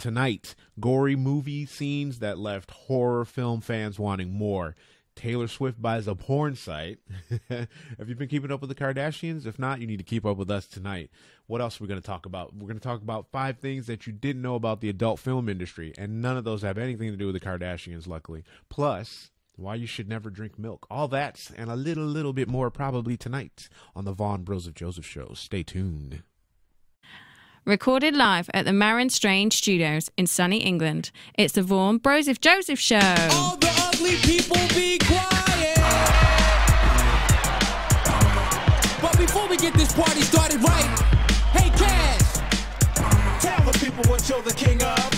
tonight, gory movie scenes that left horror film fans wanting more. Taylor Swift buys a porn site. Have you been keeping up with the Kardashians? If not, you need to keep up with us tonight. What else are we going to talk about? We're going to talk about 5 things that you didn't know about the adult film industry, and none of those have anything to do with the Kardashians, luckily. Plus, why you should never drink milk. All that and a little bit more probably tonight on the Vaughn Johseph Show. Stay tuned. Recorded live at the Marin Strange Studios in sunny England, it's the Vaughn Johseph Show. All the ugly people be quiet. But before we get this party started right, hey Cash, tell the people what you're the king of.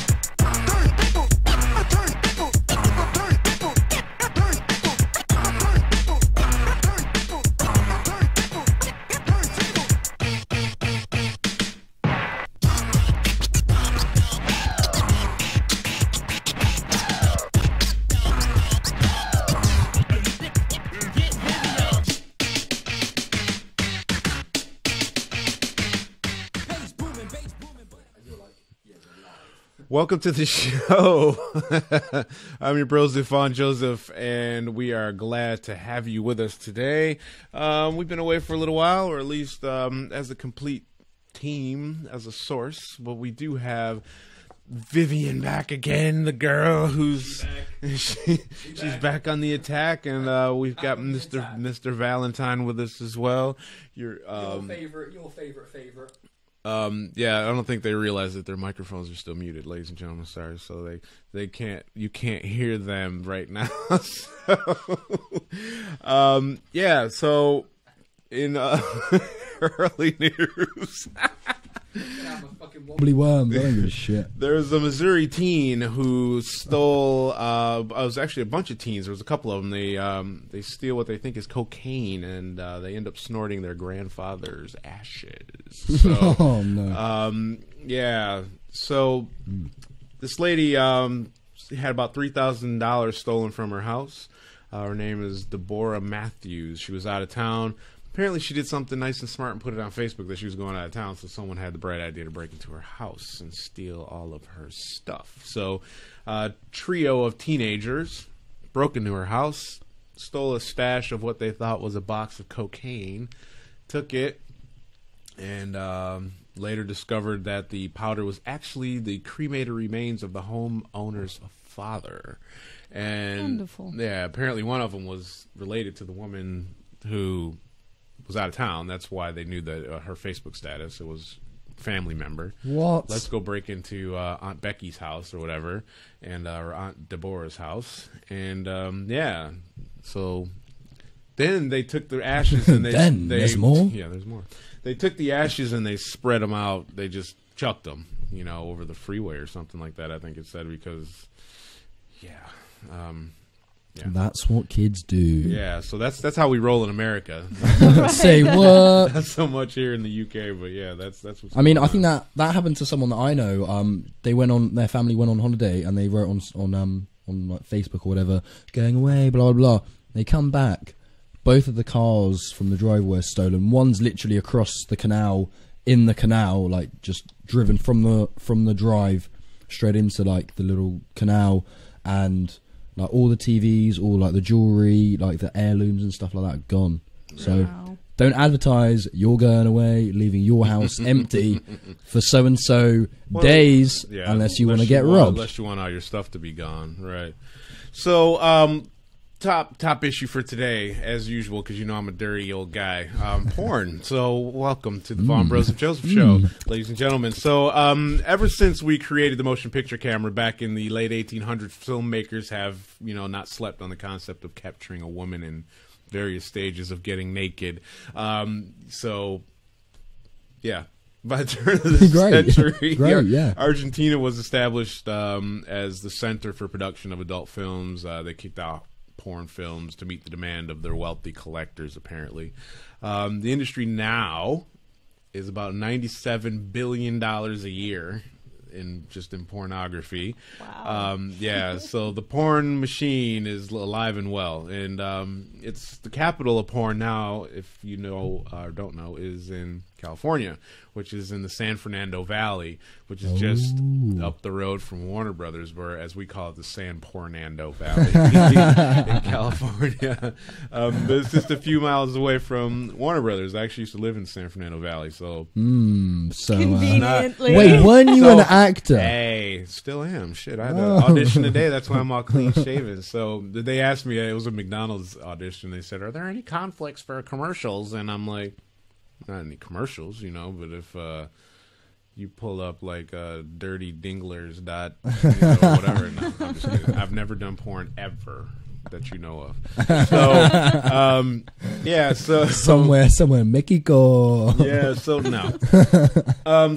Welcome to the show. I'm your bros, Vaughn Johseph, and we are glad to have you with us today. We've been away for a little while, or at least as a complete team, as a source, but we do have Vivian back again, the girl who's she's back on the attack, and we've got Mr. Valentine with us as well. Your favorite. Yeah, I don't think they realize that their microphones are still muted, ladies and gentlemen. Sorry, so you can't hear them right now. Yeah, so in early news. Wobbly worms. I don't give a shit. There's a Missouri teen who stole. It was actually a bunch of teens. There was a couple of them. They steal what they think is cocaine, and they end up snorting their grandfather's ashes. So, oh no. Yeah. So this lady had about $3,000 stolen from her house. Her name is Deborah Matthews. She was out of town. Apparently she did something nice and smart and put it on Facebook that she was going out of town, so someone had the bright idea to break into her house and steal all of her stuff. So a trio of teenagers broke into her house, stole a stash of what they thought was a box of cocaine, took it, and later discovered that the powder was actually the cremated remains of the homeowner's father. And wonderful. Yeah, apparently one of them was related to the woman who was out of town. That's why they knew that her Facebook status. It was family member. What? Let's go break into Aunt Becky's house or whatever, and or Aunt Deborah's house, and yeah. So then they took the ashes and there's more. Yeah, there's more. They took the ashes and they spread them out. They just chucked them, over the freeway or something like that. I think it said because, yeah. Yeah. That's what kids do. Yeah, so that's how we roll in America. Say what? Not so much here in the UK, but yeah, that's what's I mean, going I think that happened to someone that I know. Their family went on holiday and they wrote on like Facebook or whatever, going away, blah blah blah. They come back. Both of the cars from the driveway were stolen. One's literally across the canal, in the canal, like just driven from the drive straight into like the little canal, and like all the TVs, all like the jewelry, like the heirlooms and stuff like that, gone. So don't advertise you're going away, leaving your house empty for so and so days, unless you want to get robbed. Unless you want all your stuff to be gone, right? So, top issue for today, as usual, because I'm a dirty old guy. Porn. So, welcome to the Vaughn Johseph Show, ladies and gentlemen. So, ever since we created the motion picture camera back in the late 1800s, filmmakers have, not slept on the concept of capturing a woman in various stages of getting naked. So, yeah. By the turn of the century, Argentina was established as the center for production of adult films. They kicked out porn films to meet the demand of their wealthy collectors, apparently. The industry now is about $97 billion a year in pornography. Wow. Yeah, so the porn machine is alive and well, and it's the capital of porn now, if you know or don't know, is in California, which is in the San Fernando Valley, which is just up the road from Warner Brothers, where, as we call it, the San Pornando Valley in California. But it's just a few miles away from Warner Brothers. I actually used to live in San Fernando Valley, so conveniently. Wait, weren't you an actor? Hey, still am. Shit, I had an audition today. That's why I'm all clean shaven. So they asked me, it was a McDonald's audition. They said, "Are there any conflicts for commercials?" And I'm like, not any commercials, you know, but if you pull up like dirty dinglers dot whatever, no, I'm just kidding. I've never done porn ever that you know of. So yeah, so somewhere Mexico. Yeah, so no.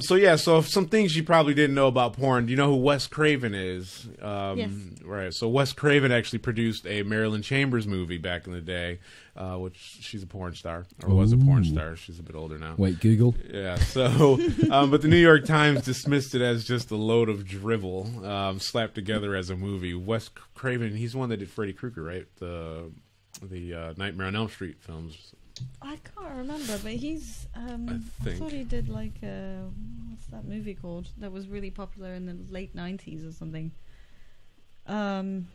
So some things you probably didn't know about porn. Do you know who Wes Craven is? Yes. Right. So Wes Craven actually produced a Marilyn Chambers movie back in the day, which she's a porn star, or was a porn star. She's a bit older now. Wait, Google. Yeah. So, but the New York Times dismissed it as just a load of drivel slapped together as a movie. Wes Craven, he's the one that did Freddy Krueger, right? The Nightmare on Elm Street films. I can't remember, but he's. I thought he did like what's that movie called that was really popular in the late '90s or something. Don't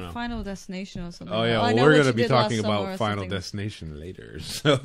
know. Final Destination or something. Oh yeah, well, we're going to be talking about Final Destination later. So,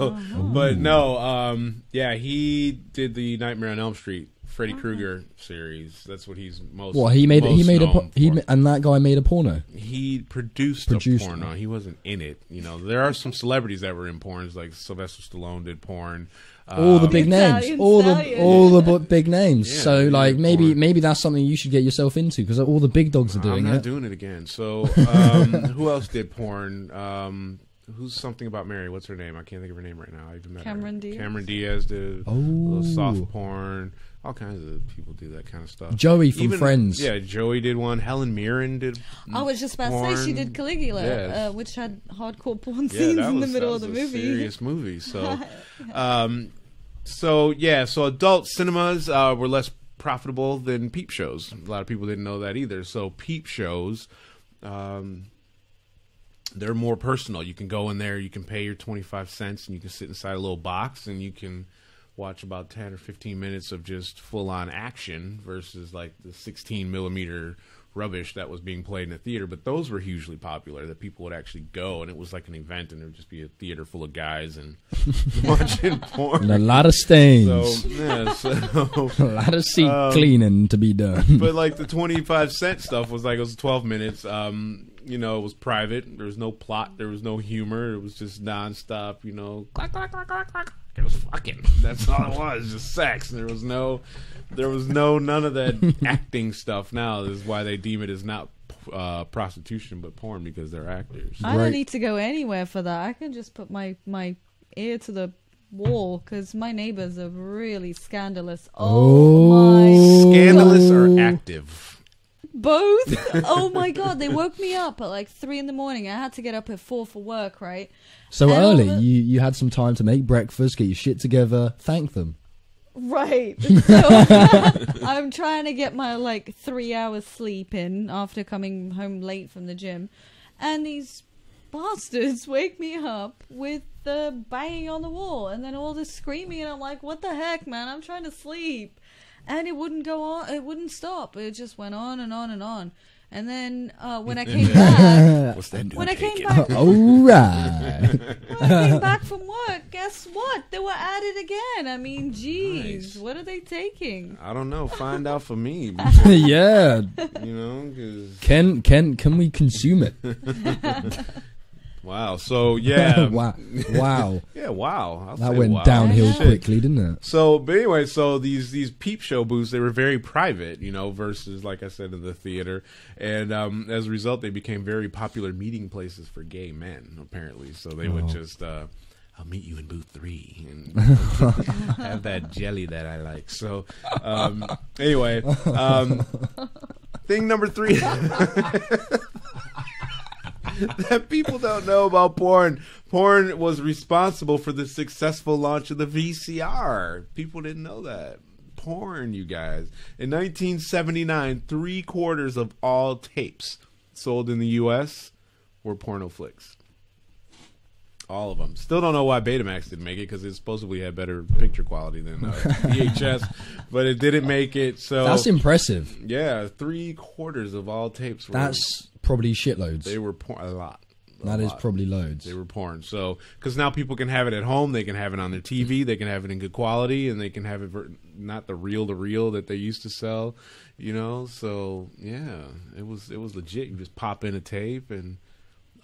but no, yeah, he did the Nightmare on Elm Street, Freddy Krueger series. That's what he's most. What and that guy made a porno. He produced a porno. He wasn't in it. You know, there are some celebrities that were in porns, like Sylvester Stallone did porn. All the big names, all the big names. Yeah, so like maybe that's something you should get yourself into, because all the big dogs are doing it. I'm not doing it again. So who else did porn? Who's something about Mary? What's her name? I can't think of her name right now. I even met Cameron her. Diaz. Cameron Diaz did a little soft porn. All kinds of people do that kind of stuff. Joey from Friends. Yeah, Joey did one. Helen Mirren did. I was just about to say she did Caligula, yes. Which had hardcore porn scenes in the middle of the movie. Serious movie. So, so adult cinemas were less profitable than peep shows. A lot of people didn't know that either. So peep shows, they're more personal. You can go in there, you can pay your 25 cents, and you can sit inside a little box, and you can watch about 10 or 15 minutes of just full-on action versus like the 16 millimeter rubbish that was being played in a theater. But those were hugely popular, that people would actually go, and it was like an event, and there would just be a theater full of guys and watching porn. And a lot of stains. So a lot of seat cleaning to be done. But like the 25-cent stuff was like, it was 12 minutes. You know, it was private. There was no plot. There was no humor. It was just nonstop, you know, clack, clack, clack, clack, clack. It was fucking. That's all it was, just sex. There was none of that acting stuff. Now is why they deem it as not prostitution but porn, because they're actors. I don't need to go anywhere for that. I can just put my ear to the wall, because my neighbors are really scandalous. Scandalous or active? Both. Oh my god, they woke me up at like 3 a.m. I had to get up at 4 for work, right? So early, you had some time to make breakfast, get your shit together, thank them. Right. So I'm trying to get my like 3 hours sleep in after coming home late from the gym, and these bastards wake me up with the banging on the wall and then all this screaming, and I'm like, what the heck, man? I'm trying to sleep. And it wouldn't go on. It wouldn't stop. It just went on and on and on. And then when I came back, when I came back from work, guess what? They were at it again. I mean, geez, What are they taking? I don't know. Find out for me. Yeah. You know, 'cause can we consume it? Wow. So yeah. Wow. Yeah. Wow. That went downhill quickly, didn't it? So, but anyway, so these peep show booths, they were very private, you know, versus, like I said, in the theater, and as a result, they became very popular meeting places for gay men, apparently. So they would just, I'll meet you in booth 3 and have that jelly that I like. So, anyway, thing number 3. That people don't know about porn. Porn was responsible for the successful launch of the VCR. People didn't know that. Porn, you guys. In 1979, 3/4 of all tapes sold in the U.S. were porno flicks. All of them. Still don't know why Betamax didn't make it, because it supposedly had better picture quality than VHS, but it didn't make it. So That's impressive. yeah, 3/4 of all tapes were. That's probably shitloads. They were a lot. That is probably loads. They were porn. So, because now people can have it at home, they can have it on their TV, they can have it in good quality, and they can have it not the reel-to-reel that they used to sell, you know. So, yeah, it was legit. You just pop in a tape and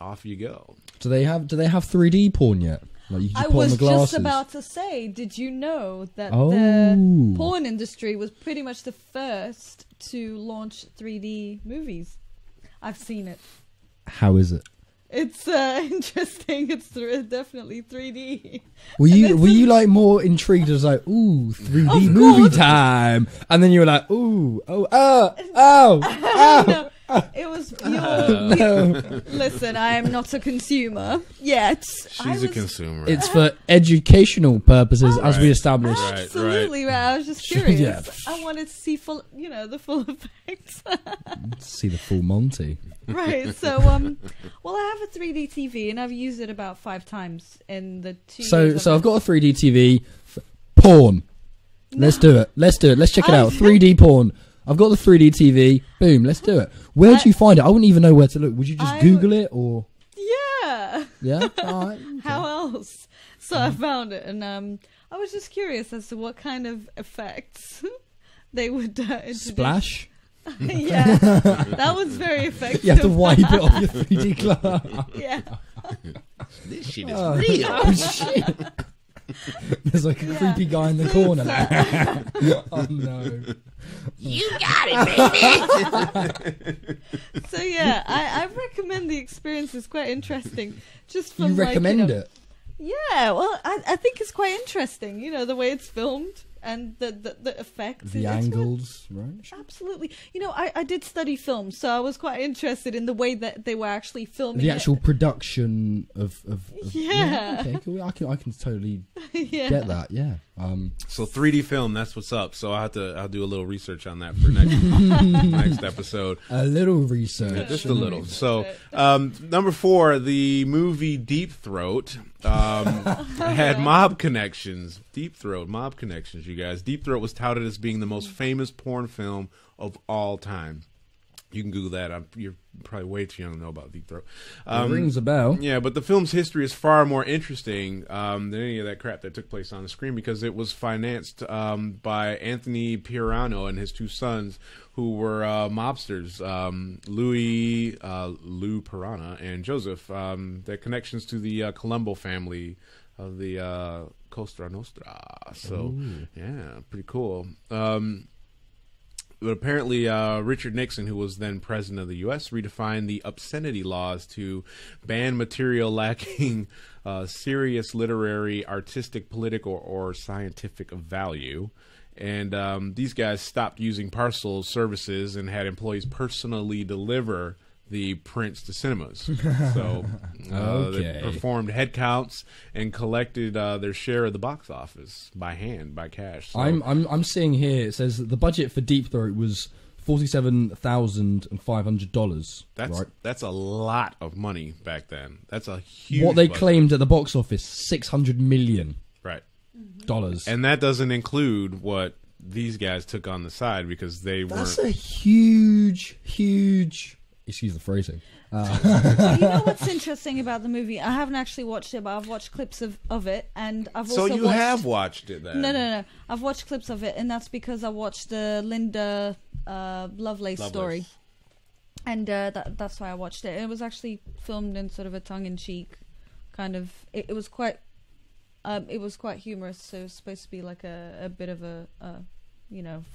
off you go. Do they have 3D porn yet? Like you can I just put on was the glasses. just about to say, did you know that Oh. the porn industry was pretty much the first to launch 3D movies? I've seen it. How is it? It's interesting. It's definitely 3D. Were you like more intrigued as like, ooh, 3D Of movie course. time, and then you were like, ooh, oh, No, it was pure. Listen, I am not a consumer yet. She's a consumer. it's for educational purposes, as we Right. established. Right. Absolutely right. I was just curious. Yeah. I wanted to see the full effects. See the full Monty. Right. So well, I have a 3D TV and I've used it about 5 times in the 2 years. So I've got a 3D TV. Porn. Let's do it. Let's check it out. 3D porn. I've got the 3D TV. Boom. Let's do it. Where'd you find it? I wouldn't even know where to look. Would you just Google it or? Yeah. Yeah. All right. How else? So I found it, and I was just curious as to what kind of effects they would introduce. Splash. Yeah, that was very effective. You have to wipe it off your 3D glass. Yeah. This shit is Oh, real. oh shit. There's like a creepy guy in the corner. Oh no. You got it, baby. So yeah, I recommend the experience. It's quite interesting. Just from You recommend it? Yeah, well, I think it's quite interesting. You know, the way it's filmed and the effects. The It's angles, right? absolutely. You know, I did study film, so I was quite interested in the way that they were actually filming The it. actual production of Yeah. okay, cool. I can totally Yeah. get that. Yeah. So 3D film, that's what's up. So I'll do a little research on that for next next episode. A little research. Just a little. So, number 4, the movie Deep Throat had mob connections. Deep Throat, mob connections, you guys. Deep Throat was touted as being the most famous porn film of all time. You can Google that. You're probably way too young to know about Deep Throat. It rings a bell. Yeah, but the film's history is far more interesting than any of that crap that took place on the screen, because it was financed by Anthony Pirano and his 2 sons, who were mobsters, Lou Pirana and Joseph. Their connections to the Colombo family of the Cosa Nostra. So, yeah, pretty cool. But apparently, Richard Nixon, who was then president of the U.S., redefined the obscenity laws to ban material lacking serious literary, artistic, political, or scientific value. And these guys stopped using parcel services and had employees personally deliver the prints to cinemas. So they performed head counts and collected their share of the box office by hand, by cash. So, I'm seeing here, it says that the budget for Deep Throat was $47,500. That's a lot of money back then. That's a huge What they budget. claimed at the box office, $600 million. Right. And that doesn't include what these guys took on the side, because they that's weren't. a huge excuse the phrasing. You know what's interesting about the movie? I haven't actually watched it, but I've watched clips of it, and I've also So you have watched it then? No. I've watched clips of it, and that's because I watched the Linda Lovelace story, and that's why I watched it. It was actually filmed in sort of a tongue-in-cheek kind of. It was quite humorous. So it was supposed to be like a bit of a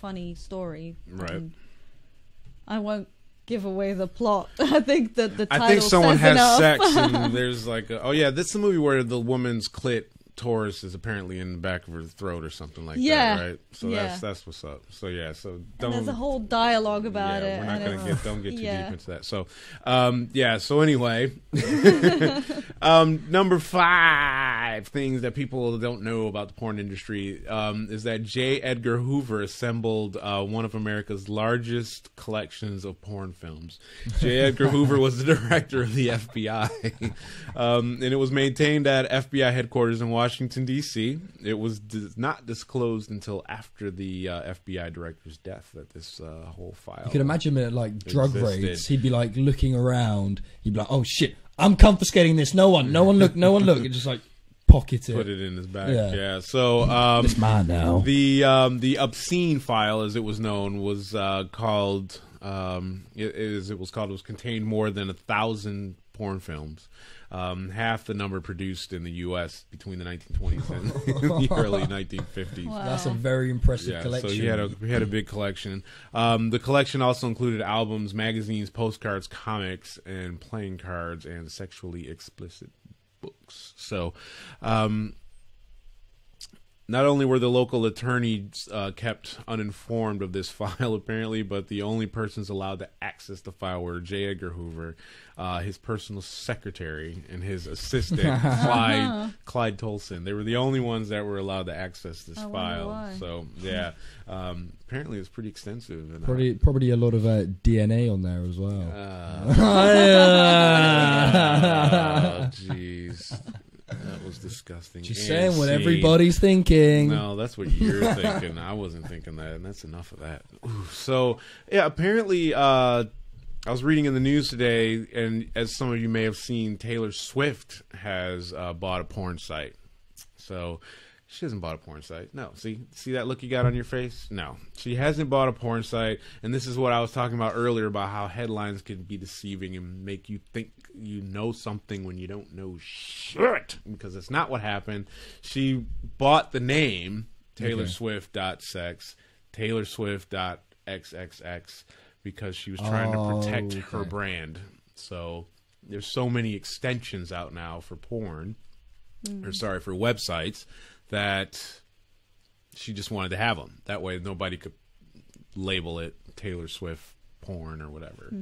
funny story. Right. I won't give away the plot. I think that the title I think someone says has enough. sex and there's like, this is the movie where the woman's clit Taurus is apparently in the back of her throat or something like Yeah. that, right? So Yeah. that's what's up. So yeah, so And don't. there's a whole dialogue about it. We're not and gonna it's- don't get too yeah. deep into that. So, yeah. So anyway, number 5 things that people don't know about the porn industry is that J. Edgar Hoover assembled one of America's largest collections of porn films. J. Edgar Hoover was the director of the FBI, and it was maintained at FBI headquarters in Washington, D.C. It was not disclosed until after the FBI director's death that this whole file. You can imagine him at like drug existed. raids. He'd be like looking around. He'd be like, "Oh shit, I'm confiscating this. No one look, no one look." And just like pocket it. Put it in his bag. Yeah. Yeah. So It's mine now. the obscene file, as it was known, was called. It was contained more than 1,000 porn films. Half the number produced in the U.S. between the 1920s and the early 1950s. Wow. That's a very impressive Yeah, collection. so he had a big collection. The collection also included albums, magazines, postcards, comics, and playing cards, and sexually explicit books. So, not only were the local attorneys kept uninformed of this file, apparently, but the only persons allowed to access the file were J. Edgar Hoover, his personal secretary, and his assistant, Clyde Tolson. They were the only ones that were allowed to access this I wonder file. why. So, yeah, apparentally it's pretty extensive. And, Probably a lot of DNA on there as well. oh, jeez. That was disgusting. Just And saying what scene. everybody's thinking. No, that's what you're thinking. I wasn't thinking that, and that's enough of that. Ooh, so, yeah, apparently, I was reading in the news today, and as some of you may have seen, Taylor Swift has bought a porn site. So, she hasn't bought a porn site. No. See that look you got on your face? No. She hasn't bought a porn site, and this is what I was talking about earlier about how headlines can be deceiving and make you think you know something when you don't know shit, because it's not what happened. She bought the name TaylorSwift.sex, TaylorSwift.xxx, because she was trying to protect her brand. So there's so many extensions out now for porn, for websites, that she just wanted to have them. That way nobody could label it Taylor Swift porn or whatever.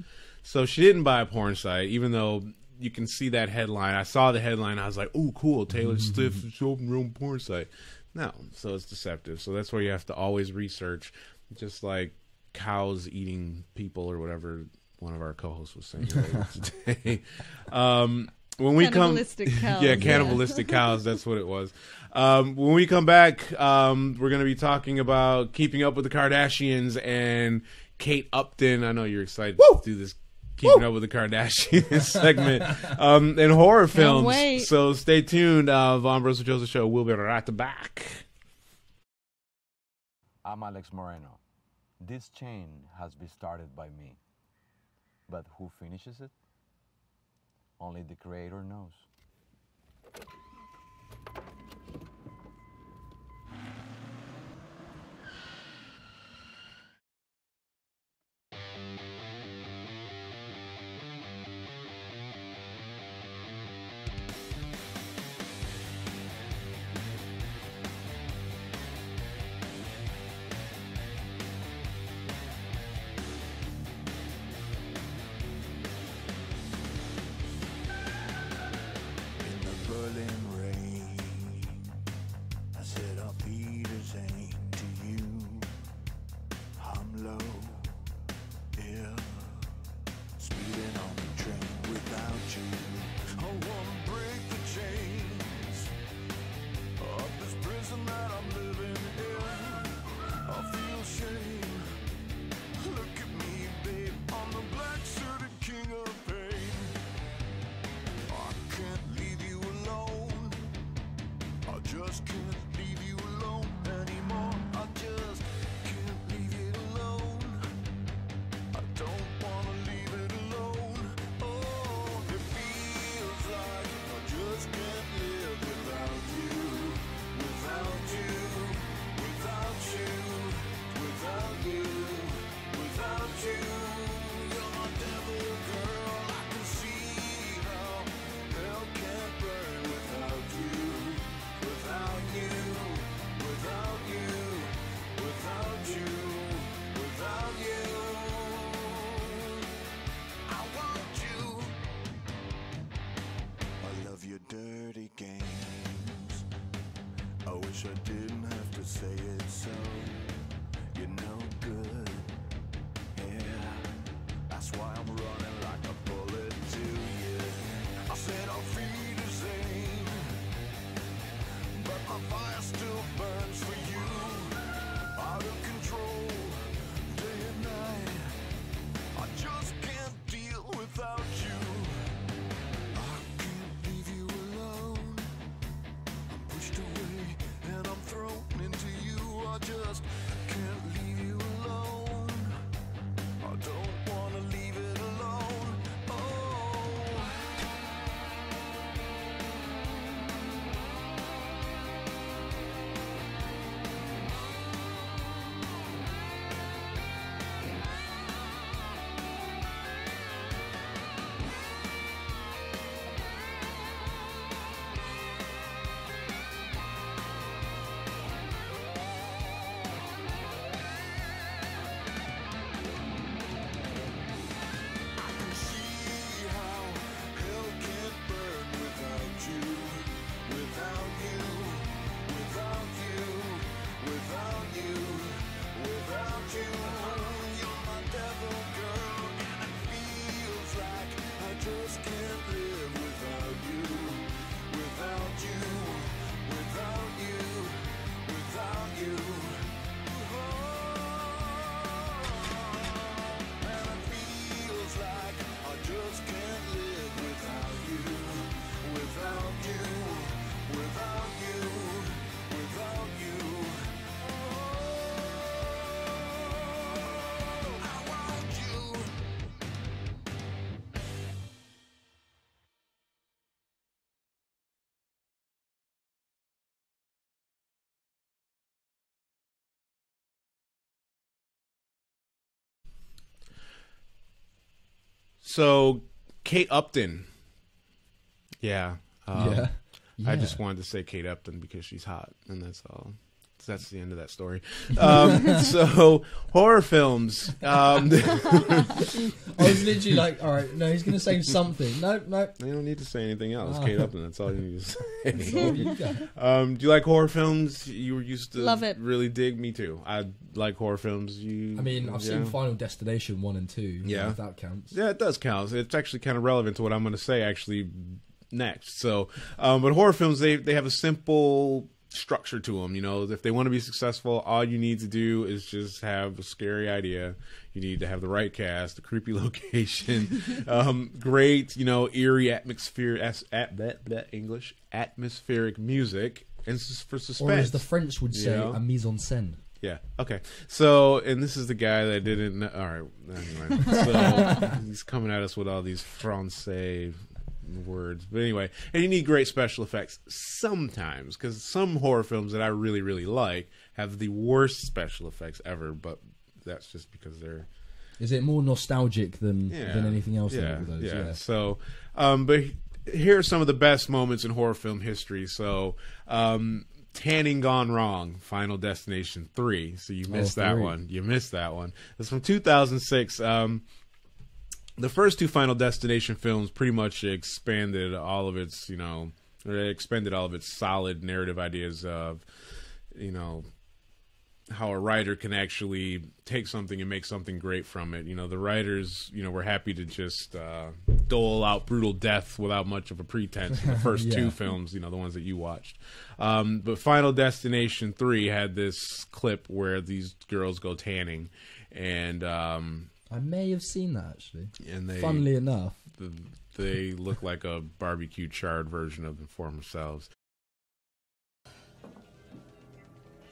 So she didn't buy a porn site, even though you can see that headline. I saw the headline. I was like, "Oh, cool! Taylor Swift is opening her own porn site." No, so it's deceptive. So that's where you have to always research, just like cows eating people or whatever one of our co-hosts was saying earlier today. When we Cannibalistic cows. yeah, cannibalistic cows. That's what it was. When we come back, we're going to be talking about Keeping Up with the Kardashians and Kate Upton. I know you're excited to do this Keeping Up with the Kardashians segment, and horror films. wait. So stay tuned. Vaughn Johseph Show. We'll be right back. I'm Alex Moreno. This chain has been started by me. But who finishes it? Only the creator knows. wish I didn't have to say it so. You're no good, yeah. That's why I'm running like a bullet to you. I said I'll feed the same, but my fire still burns for you. Out of control, day and night. I just can't deal without you. I can't leave you alone. I'm pushed away and I'm thrown into you. I just can't leave you alone. I don't wanna leave it alone. Oh. I can see how hell can burn without you, without you, without you, without you, without you. You're my devil girl, and it feels like I just can't live without you, without you, without you, without you. And it feels like I just can't live without you, without you, without you, without you. I want you. So, Kate Upton. Yeah. Yeah. I just wanted to say Kate Upton because she's hot, and that's all. That's the end of that story. So, horror films. I was literally like, all right, no, he's going to say something. No. You don't need to say anything else. Kate Upton, that's all you need to say. That's all you got. Do you like horror films? You were used to Love it. really dig. Me too. I like horror films. I mean, I've seen Final Destination 1 and 2. Yeah. If that counts. Yeah, it does count. It's actually kind of relevant to what I'm going to say actually next. So, but horror films, they have a simple structure to them. You know, if they want to be successful, all you need to do is just have a scary idea. You need to have the right cast, a creepy location, great, eerie atmospheric music, and for suspense. Or as the French would say, a mise en scène. Yeah. Okay. So, and this is the guy that didn't know. All right. Anyway, so he's coming at us with all these Francais words, but anyway, and you need great special effects sometimes, because some horror films that I really, really like have the worst special effects ever, but that's just because they're... Is it more nostalgic than anything else? Yeah. So, but here are some of the best moments in horror film history. So, Tanning Gone Wrong, Final Destination 3. So you missed that one. You missed that one. It's from 2006. The first two Final Destination films pretty much expanded all of its, expended all of its solid narrative ideas of, how a writer can actually take something and make something great from it. The writers, were happy to just dole out brutal death without much of a pretense in the first two films, the ones that you watched. But Final Destination 3 had this clip where these girls go tanning, and I may have seen that, actually. And funnily enough, they look like a barbecue charred version of the former selves.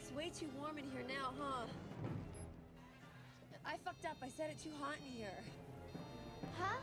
It's way too warm in here now, huh? I fucked up. I said it's too hot in here. Huh?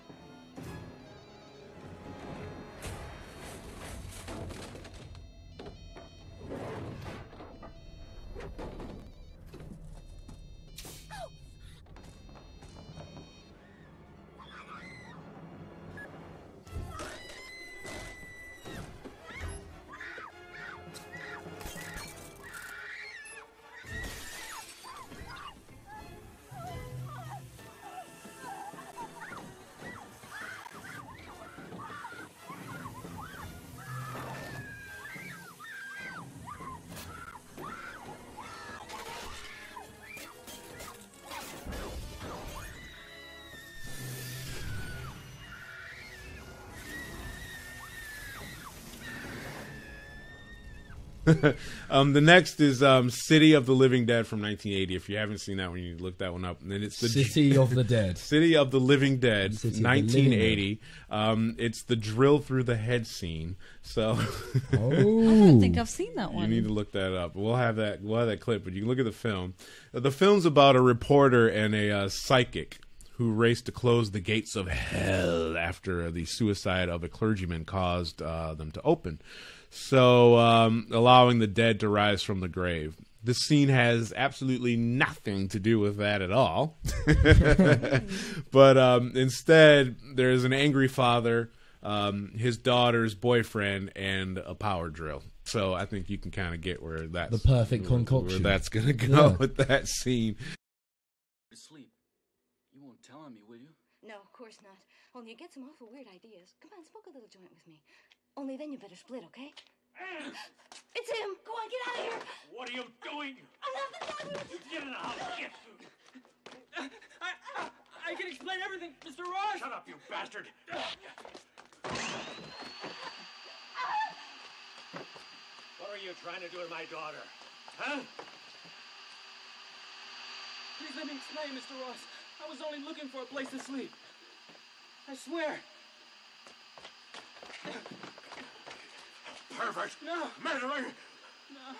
The next is City of the Living Dead from 1980. If you haven't seen that one, you look that one up. And then it's the City of the Dead. City of the Living Dead, City of the 1980. It's the drill through the head scene. So I don't think I've seen that you one. need to look that up. We'll have that clip, but you can look at the film. The film's about a reporter and a psychic who race to close the gates of hell after the suicide of a clergyman caused them to open. So, allowing the dead to rise from the grave. This scene has absolutely nothing to do with that at all. But instead, there's an angry father, his daughter's boyfriend, and a power drill. So I think you can kind of get where that's The perfect concoction. where that's going to go Yeah. with that scene. To sleep. You won't tell on me, will you? No, of course not. Only you get some awful weird ideas. Come on, smoke a little joint with me. Only then you better split, okay? It's him! Go on, get out of here! What are you doing? I'm not the You get in the house. Get. I can explain everything, Mr. Ross. Shut up, you bastard. What are you trying to do with my daughter? Huh? Please let me explain, Mr. Ross. I was only looking for a place to sleep. I swear. Pervert. No. Murderer. No.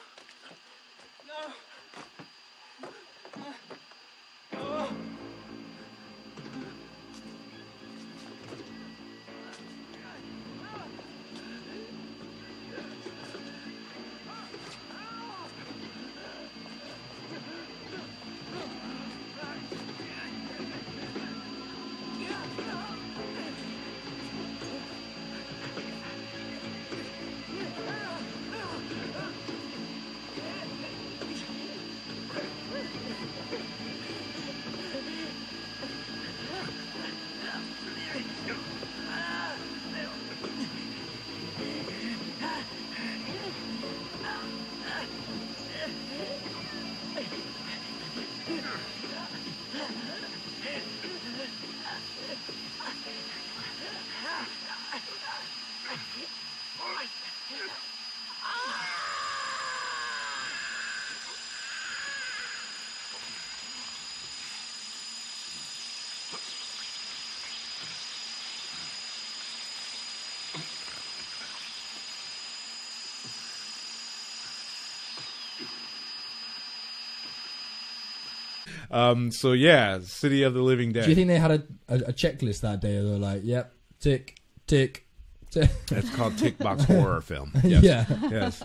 Oh. So yeah, City of the Living Dead. Do you think they had a checklist that day? They're like, yep, tick, tick, tick. That's called tick box horror film. Yes. Yeah. Yes.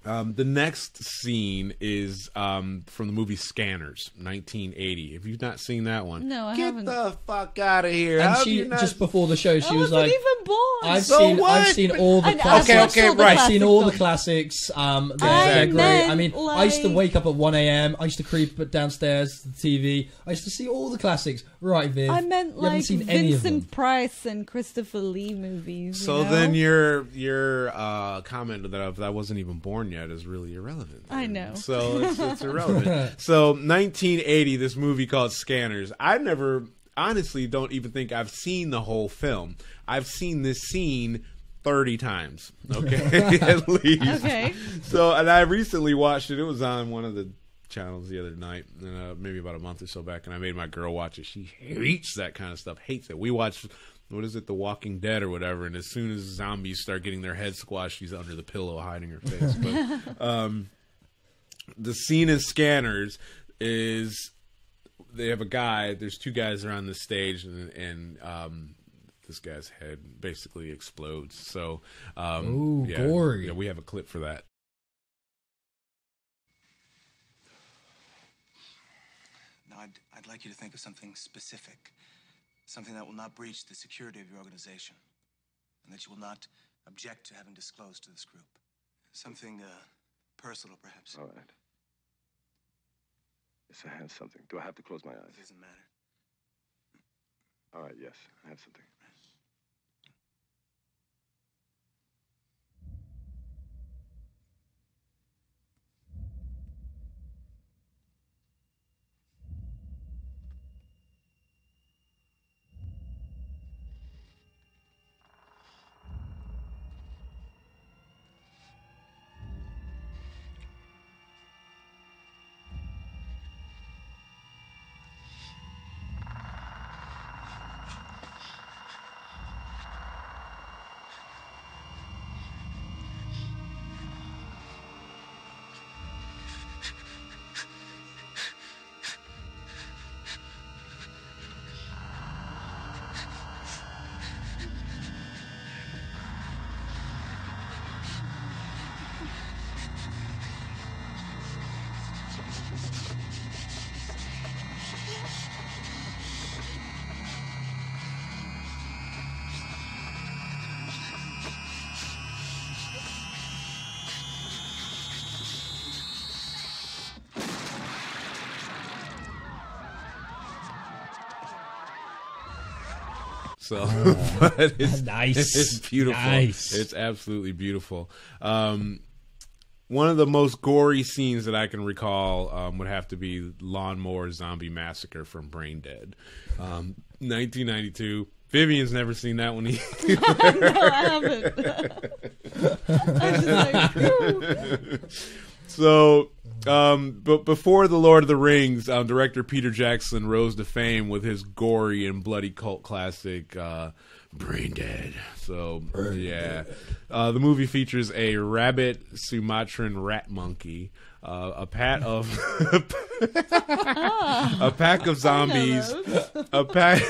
The next scene is from the movie Scanners, 1980. If you've not seen that one, No, I get haven't. the fuck out of here. And How she do you not- just before the show, she I was wasn't like, even born. I've So seen what? all the I've classics. watched all the right. I've seen classic all the films. classics. They're I great. meant, I mean, I used to like- wake up at 1 a.m. I used to creep downstairs to the TV. I used to see all the classics. Right, Viv. I meant you haven't like seen any of them. Vincent Price and Christopher Lee movies. So you know? then your comment that I wasn't even born yet is really irrelevant. I know. So it's irrelevant. So 1980, this movie called Scanners. I never, honestly, don't even think I've seen the whole film. I've seen this scene 30 times. Okay, at least. Okay. So, and I recently watched it. It was on one of the channels the other night, maybe about a month or so back, and I made my girl watch it. She hates that kind of stuff. Hates it. We watched, what is it, The Walking Dead or whatever, and as soon as zombies start getting their heads squashed, she's under the pillow hiding her face. But the scene in Scanners is they have a guy, there's two guys that are on the stage, and this guy's head basically explodes. So Ooh, gory. Yeah, we have a clip for that. Now, I'd like you to think of something specific, something that will not breach the security of your organization, and that you will not object to having disclosed to this group. Something personal, perhaps. All right. Yes, I have something. Do I have to close my eyes? It doesn't matter. All right, yes, I have something. So, but it's Nice. It's beautiful. Nice. It's absolutely beautiful. One of the most gory scenes that I can recall would have to be Lawnmower Zombie Massacre from Brain Dead, 1992. Vivian's never seen that one either. No, I haven't. I was just like, phew. So, but before The Lord of the Rings, director Peter Jackson rose to fame with his gory and bloody cult classic, Brain Dead. So, yeah. The movie features a rabbit Sumatran rat monkey, a pack of a pack of zombies, a pack.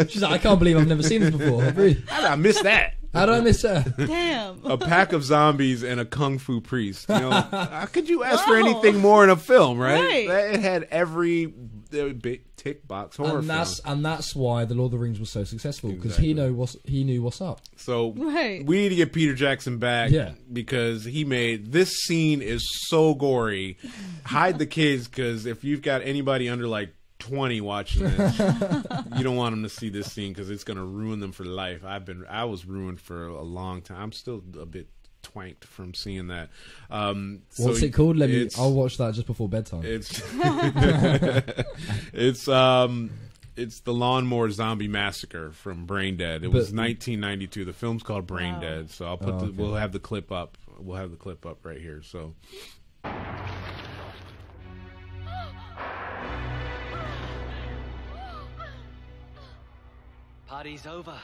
She's like, I can't believe I've never seen this before. Really? How did I miss that? How did I miss that? Damn. A pack of zombies and a kung fu priest. You know, how could you ask for anything more in a film, right? It had every big tick box horror film. And that's why The Lord of the Rings was so successful, because he knew what's up. So we need to get Peter Jackson back, because he made this scene is so gory. Hide the kids, because if you've got anybody under like 20 watching this, you don't want them to see this scene because it's going to ruin them for life. I was ruined for a long time. I'm still a bit twanked from seeing that. What's it called? I'll watch that just before bedtime. It's the Lawnmower Zombie Massacre from Brain Dead. It was 1992. The film's called Brain Dead. So I'll put we'll have the clip up. We'll have the clip up right here. So. Party's over.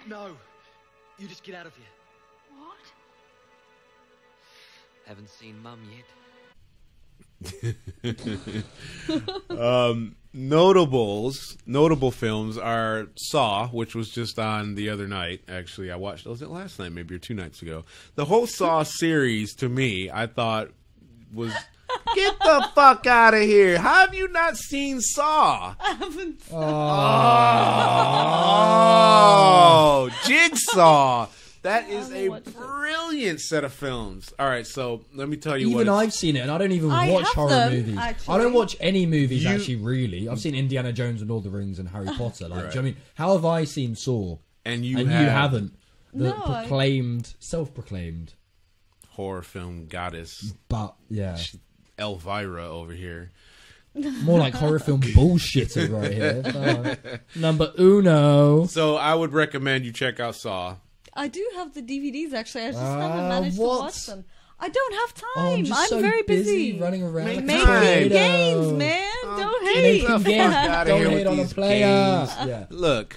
No. You just get out of here. What? Haven't seen Mum yet. Notable films are Saw, which was just on the other night. Actually, I watched. Was it last night? Maybe or 2 nights ago. The whole Saw series, to me, I thought was get the fuck out of here. How have you not seen Saw? I haven't. Oh, Jigsaw. That is a brilliant set of films. All right, so let me tell you Even what. I've seen it, and I don't even watch horror movies. I don't watch any movies, actually, really. I've seen Indiana Jones and Lord of the Rings and Harry Potter. Like, do you know what I mean? How have I seen Saw? And you haven't. The No, proclaimed, self-proclaimed horror film goddess. But, yeah. Elvira over here. More like horror film bullshitter right here. Number uno. So I would recommend you check out Saw. I do have the DVDs, actually. I just haven't managed to watch them. I don't have time. I'm so very busy running around. Making gains, man. Don't hate. Don't hate on a player. Yeah. Look,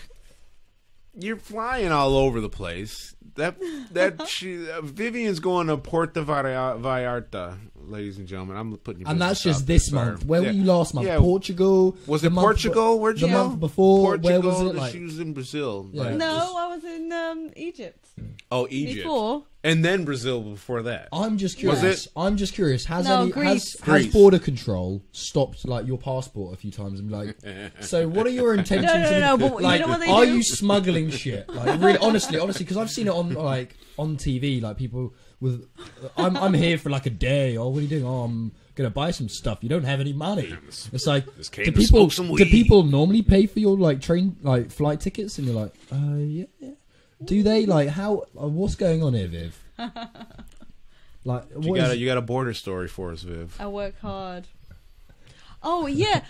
you're flying all over the place. Vivian's going to Puerto Vallarta, ladies and gentlemen. I'm putting you. And that's just this month. Where were you last month? Yeah. Portugal. Was it Portugal? Where'd you go? The month before. Portugal, where was it? Like, she was in Brazil. Yeah. No, I was in Egypt. Oh, Egypt. Before. And then Brazil before that. I'm just curious. Was it? I'm just curious. Has Greece. border control stopped like your passport a few times and be like, so what are your intentions? No. But like, you know what they are do? you smuggling shit? Like, really, honestly, because I've seen it on TV. Like people with, I'm here for like a day. Oh, what are you doing? Oh, I'm gonna buy some stuff. You don't have any money. It's like, do people normally pay for your like flight tickets? And you're like, yeah. Do they like how? What's going on here, Viv? Like, you got a border story for us, Viv. I work hard. Oh yeah,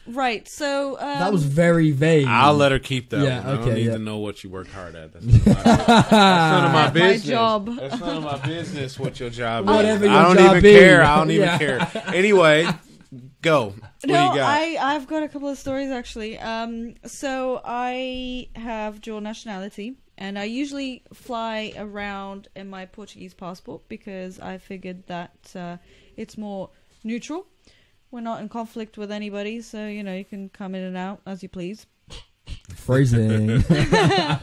right. So that was very vague. I'll let her keep that. Yeah, one. I okay, don't need yeah. to know what you work hard at. That's none of my business. My job. That's none of my business. What your job is. Whatever your I don't job even is. care. I don't even care. Anyway, go. What do you got? I've got a couple of stories actually. So I have dual nationality. And I usually fly around in my Portuguese passport because I figured that it's more neutral. We're not in conflict with anybody, so, you can come in and out as you please. Phrasing. The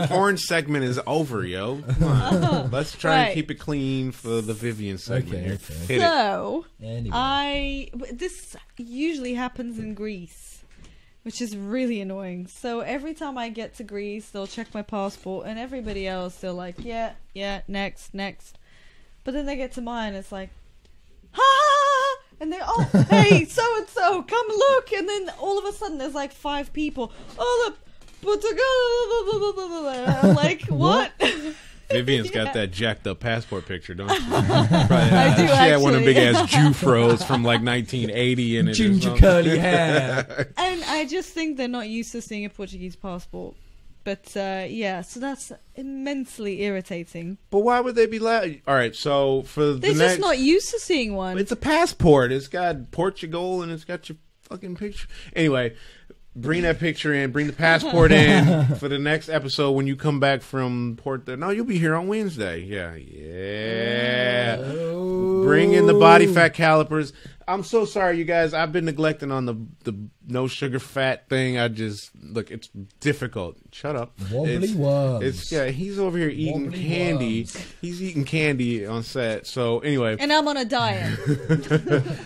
porn segment is over, yo. Come on. Let's try and keep it clean for the Vivian segment. Okay. Hit so, Anyway. this usually happens in Greece. Which is really annoying. So every time I get to Greece, they'll check my passport, and everybody else, they're like, yeah, next. But then they get to mine, it's like, ha! And they're, oh, hey, so-and-so, come look! And then all of a sudden, there's like 5 people. Oh, the I'm like, what? Vivian's got that jacked up passport picture, don't she? Probably, I do, she had one of them big actually. ass Jew fros from like 1980 and Ginger curly hair. And I just think they're not used to seeing a Portuguese passport. But yeah, so that's immensely irritating. But why would they be loud? All right, so for They're the just next, not used to seeing one. it's a passport. It's got Portugal and it's got your fucking picture. Anyway, bring that picture in. Bring the passport in for the next episode when you come back from Port. No, you'll be here on Wednesday. Yeah. Bring in the body fat calipers. I'm so sorry, you guys. I've been neglecting on the no sugar fat thing. Look, it's difficult. Shut up. Wobbly worms. He's over here eating Wobbly candy. worms. He's eating candy on set. So anyway, And I'm on a diet.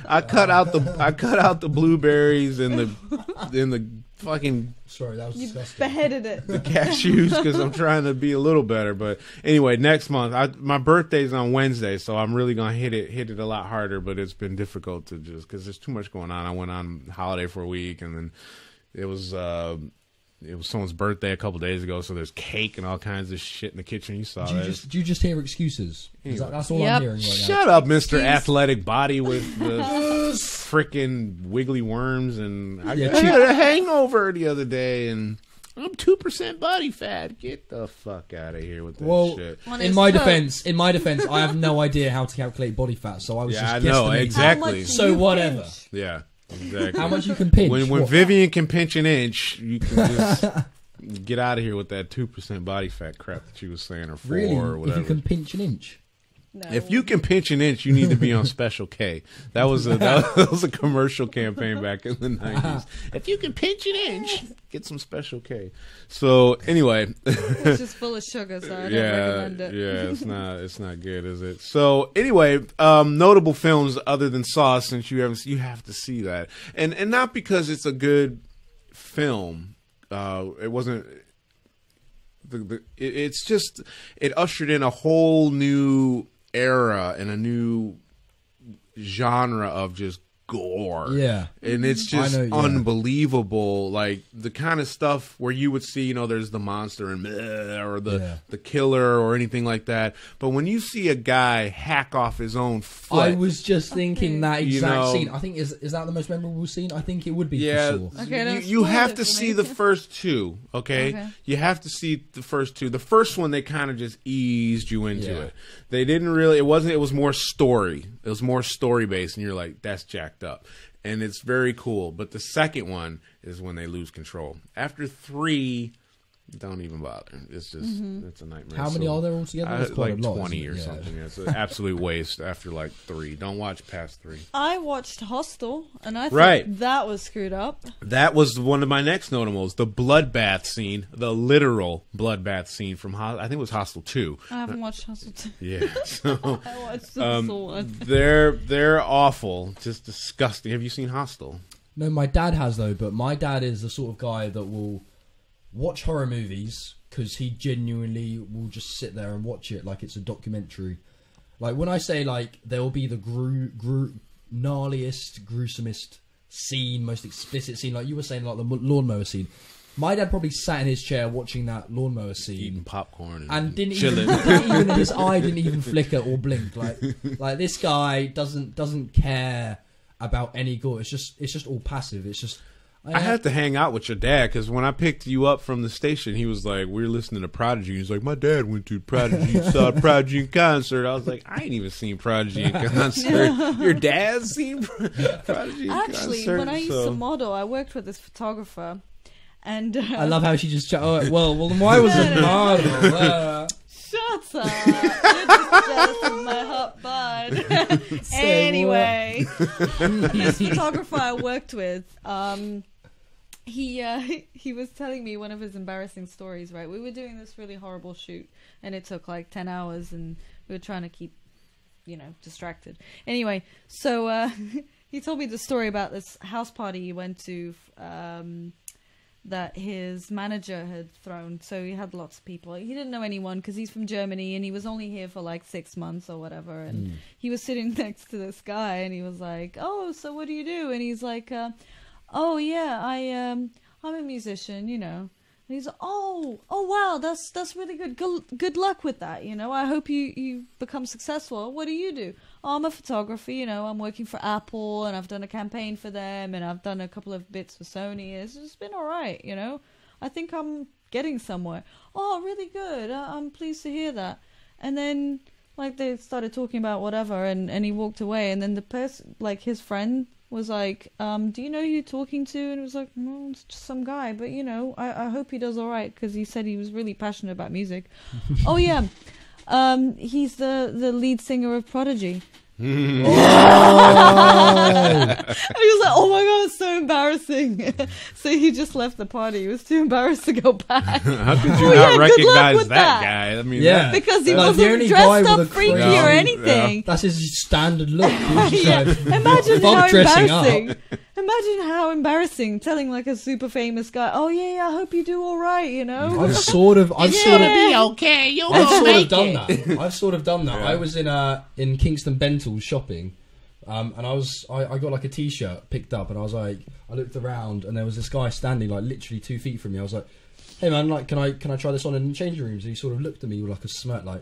I cut out the blueberries and the fucking. Sorry, that was You disgusting. beheaded it. The cashews because I'm trying to be a little better. But anyway, next month my birthday's on Wednesday, so I'm really gonna hit it a lot harder. But it's been difficult to just because there's too much going on. I went on holiday for a week, and then it was someone's birthday a couple days ago, so there's cake and all kinds of shit in the kitchen. You saw that. Do you just hear excuses? Anyway. That's all I'm hearing right now. Shut up, Mr. Athletic Body with the frickin' wiggly worms. And I had a hangover the other day, and I'm 2% body fat. Get the fuck out of here with that shit. In my defense, I have no idea how to calculate body fat, so I was just guessing. I know, exactly. So whatever. Yeah. Exactly. How much you can pinch? When Vivian can pinch an inch, you can just get out of here with that 2% body fat crap that she was saying, or 4 or whatever. If you can pinch an inch. No. If you can pinch an inch, you need to be on Special K. That was a commercial campaign back in the 90s. If you can pinch an inch, get some Special K. So anyway, it's just full of sugar, so I don't recommend it. Yeah, it's not good, is it? So anyway, notable films other than Saw, since you have to see that, and not because it's a good film. It wasn't. It's just it ushered in a whole new era and a new genre of just gore. Yeah. And it's just unbelievable. Like the kind of stuff where you would see, there's the monster and or the killer or anything like that. But when you see a guy hack off his own foot. I was just thinking that exact scene. I think is that the most memorable scene? I think it would be. Yeah. For sure. Okay, you have to see the first two, okay? You have to see the first two. The first one, they kind of just eased you into it. They didn't really, it was more story. It was more story based, and you're like, that's jacked up. And it's very cool. But the second one is when they lose control. After 3, don't even bother. It's just, it's a nightmare. How many are there altogether? It's quite like a lot, 20 or something. It's an absolute waste after like 3. Don't watch past 3. I watched Hostel, and I thought that was screwed up. That was one of my next notables. The bloodbath scene, the literal bloodbath scene from, I think it was Hostel 2. I haven't watched Hostel 2. Yeah. So, I watched Hostel 1. They're awful. Just disgusting. Have you seen Hostel? No, my dad has, though, but my dad is the sort of guy that will watch horror movies because he genuinely will just sit there and watch it like it's a documentary. Like when I say like there will be the gnarliest, gruesomest scene, most explicit scene, like you were saying, like the lawnmower scene. My dad probably sat in his chair watching that lawnmower scene, eating popcorn and didn't chilling. even his eye didn't even flicker or blink. Like this guy doesn't care about any gore. It's just all passive. It's just. I had to hang out with your dad because when I picked you up from the station, he was like, "We're listening to Prodigy." He's like, "My dad went to Prodigy, saw Prodigy in concert." I was like, "I ain't even seen Prodigy in concert." Your dad's seen Prodigy in concert? Actually, when I used to model, I worked with this photographer, and I love how she just well, then why was it model? Shut up! You're just jealous of my hot bud. Anyway, this photographer I worked with, he was telling me one of his embarrassing stories. Right, we were doing this really horrible shoot, and it took like 10 hours, and we were trying to keep, distracted. Anyway, so he told me the story about this house party he went to. That his manager had thrown, so he had lots of people. He didn't know anyone because he's from Germany and he was only here for like 6 months or whatever. And he was sitting next to this guy, and he was like, "Oh, so what do you do?" And he's like, "Oh yeah, I'm a musician, And he's like, "Oh wow, that's really good. Good luck with that. I hope you become successful. What do you do?" "Oh, I'm a photographer. I'm working for Apple, and I've done a campaign for them, and I've done a couple of bits for Sony. It's just been all right. I think I'm getting somewhere." "Oh, really good. I'm pleased to hear that." And then like they started talking about whatever, and he walked away, and then the person, like his friend, was like, "Do you know who you're talking to?" And it was like, "No, it's just some guy, but I hope he does all right," because he said he was really passionate about music. "Oh yeah, he's the lead singer of Prodigy." I was like, oh my god, it's so embarrassing. So he just left the party. He was too embarrassed to go back. How could you not recognize that guy? I mean, because he wasn't dressed up freaky or anything. That's his standard look. Imagine how embarrassing. Imagine how embarrassing telling like a super famous guy, "Oh yeah, I hope you do all right." You know, I've sort of be okay. You'll I've done that. I was in Kingston Bentall shopping, and I got like a T-shirt picked up, and I was like, I looked around, and there was this guy standing like literally 2 feet from me. I was like, "Hey man, like, can I try this on in the changing rooms?" And he sort of looked at me with like a smirk, like,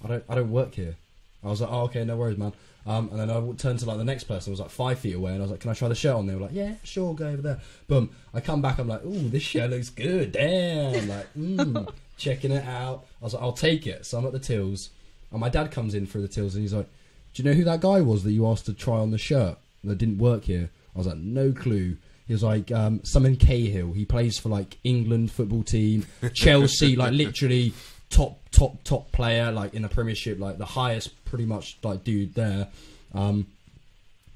I don't work here. I was like, "Oh, okay, no worries, man." And then I turned to like the next person, who was like 5 feet away, and I was like, "Can I try the shirt on?" They were like, "Yeah, sure, go over there." Boom. I come back, I'm like, "Ooh, this shirt looks good." Damn, like, checking it out. I was like, "I'll take it." So I'm at the tills, and my dad comes in through the tills, and he's like, "Do you know who that guy was that you asked to try on the shirt that didn't work here?" I was like, "No clue." He was like, "Simon Cahill. He plays for like England football team, Chelsea, like literally." Top player, like in the Premiership, like the highest pretty much like dude there. I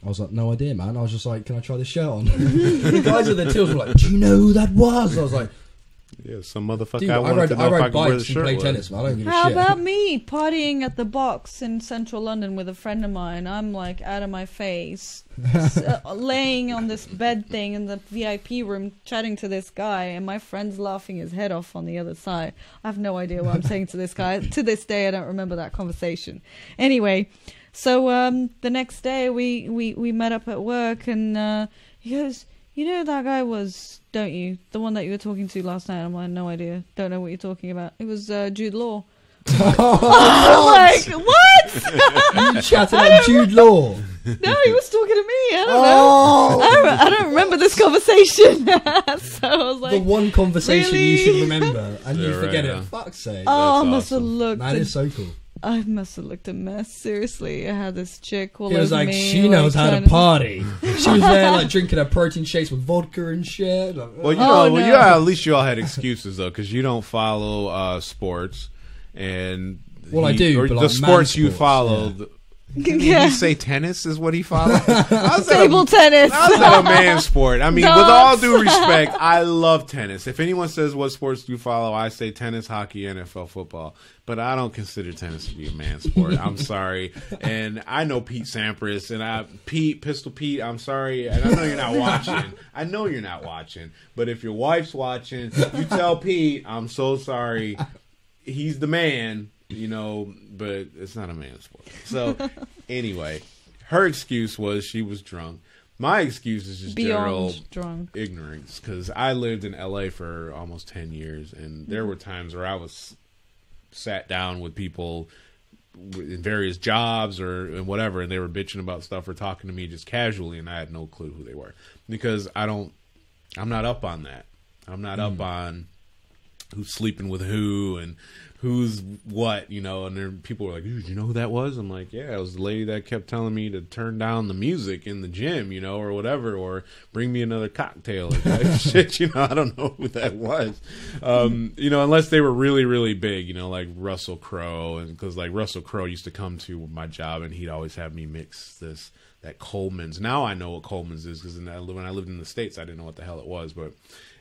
was like, no idea, man. I was just like, can I try this shirt on? The guys at the tills were like, do you know who that was? I was like, yeah, some motherfucker. Dude, I wanted to know if I could wear the shirt. Play tennis, man. I don't give a How shit. about me partying at the Box in central London with a friend of mine? I'm like out of my face, laying on this bed thing in the VIP room, chatting to this guy, and my friend's laughing his head off on the other side. I have no idea what I'm saying to this guy. To this day, I don't remember that conversation. Anyway, so the next day we met up at work, and he goes, "You know who that guy was, don't you? The one that you were talking to last night." I'm like, "No idea. Don't know what you're talking about." It was Jude Law. I'm like, what? You chatted at Jude Law? No, he was talking to me. I don't know. I don't remember this conversation. So I was like, the one conversation really? you should remember, and you forget it. Fuck's sake. Oh, I must have looked. That is so cool. I must have looked a mess. Seriously, I had this chick all He was over like, me. she knows how to party. She was there like drinking her protein shakes with vodka and shit. Like, well, you know, no. At least you all had excuses though, because you don't follow sports, and well, I do. But the like sports you follow. Yeah. Did he say tennis is what he followed? Table tennis. How's that a man's sport? I mean, with all due respect, I love tennis. If anyone says what sports do you follow, I say tennis, hockey, NFL, football. But I don't consider tennis to be a man's sport. I'm sorry. And I know Pete Sampras, and Pistol Pete, I'm sorry. And I know you're not watching. I know you're not watching. But if your wife's watching, you tell Pete, I'm so sorry. He's the man. You know, but it's not a man's sport. So, anyway, her excuse was she was drunk. My excuse is just general drunk ignorance, because I lived in LA for almost 10 years, and there were times where I was sat down with people in various jobs and whatever, and they were bitching about stuff or talking to me just casually, and I had no clue who they were, because I'm not up on that. I'm not up on who's sleeping with who and who's what, you know. And then people were like, "Dude, you know who that was?" I'm like, "Yeah, it was the lady that kept telling me to turn down the music in the gym, you know, or whatever, or bring me another cocktail or type shit." You know, I don't know who that was. You know, unless they were really, really big, you know, like Russell Crowe, and because like Russell Crowe used to come to my job and he'd always have me mix that Coleman's. Now I know what Coleman's is, because when I lived in the States, I didn't know what the hell it was, but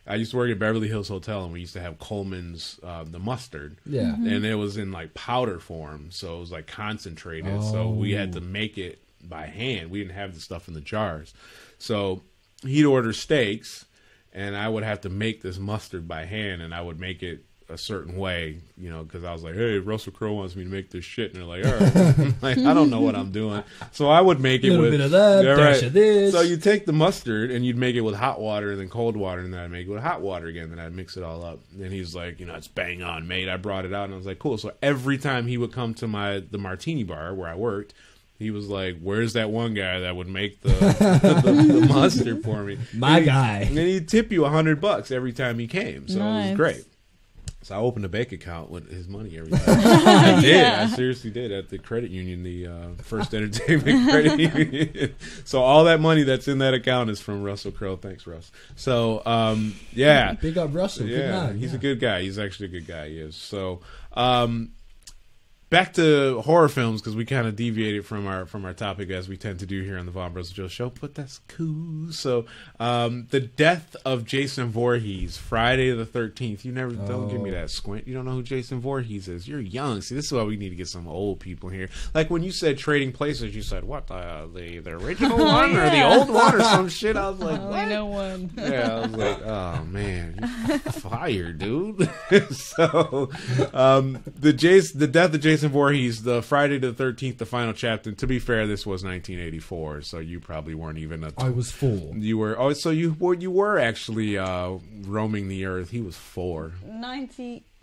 I used to work at Beverly Hills Hotel, and we used to have Coleman's, the mustard. Yeah. And it was in, like, powder form, so it was, like, concentrated. Oh. So we had to make it by hand. We didn't have the stuff in the jars. So he'd order steaks, and I would have to make this mustard by hand, and I would make it a certain way, you know, because I was like, "Hey, Russell Crowe wants me to make this shit," and they're like, "All right." Like, I don't know what I'm doing, so I would make it with a bit of that, dash of this. So you take the mustard and you'd make it with hot water and then cold water, and then I'd make it with hot water again, then I'd mix it all up. And he's like, "You know, it's bang on, mate." I brought it out, and I was like, "Cool." So every time he would come to the martini bar where I worked, he was like, "Where's that one guy that would make the mustard for me?" My guy. And then he'd tip you $100 every time he came, so nice. It was great. So I opened a bank account with his money every time. I did. Yeah. I seriously did at the credit union, the First Entertainment Credit Union. So all that money that's in that account is from Russell Crowe. Thanks, Russ. So, yeah. Big up Russell. Yeah, good man. He's a good guy. He's actually a good guy. He is. So, back to horror films, because we kind of deviated from our topic as we tend to do here on the Vaughn Johseph Show, but that's cool. So, the death of Jason Voorhees, Friday the 13th. You never don't give me that squint. You don't know who Jason Voorhees is. You're young. See, this is why we need to get some old people here. Like when you said Trading Places, you said what the original one or the old one or some shit. I was like, what? I know one. Yeah, I was like, oh man, you're fired, dude. So, the death of Jason Voorhees, the Friday the 13th, the final chapter. To be fair, this was 1984, so you probably weren't even I was 4. You were so you were actually roaming the earth. He was 4.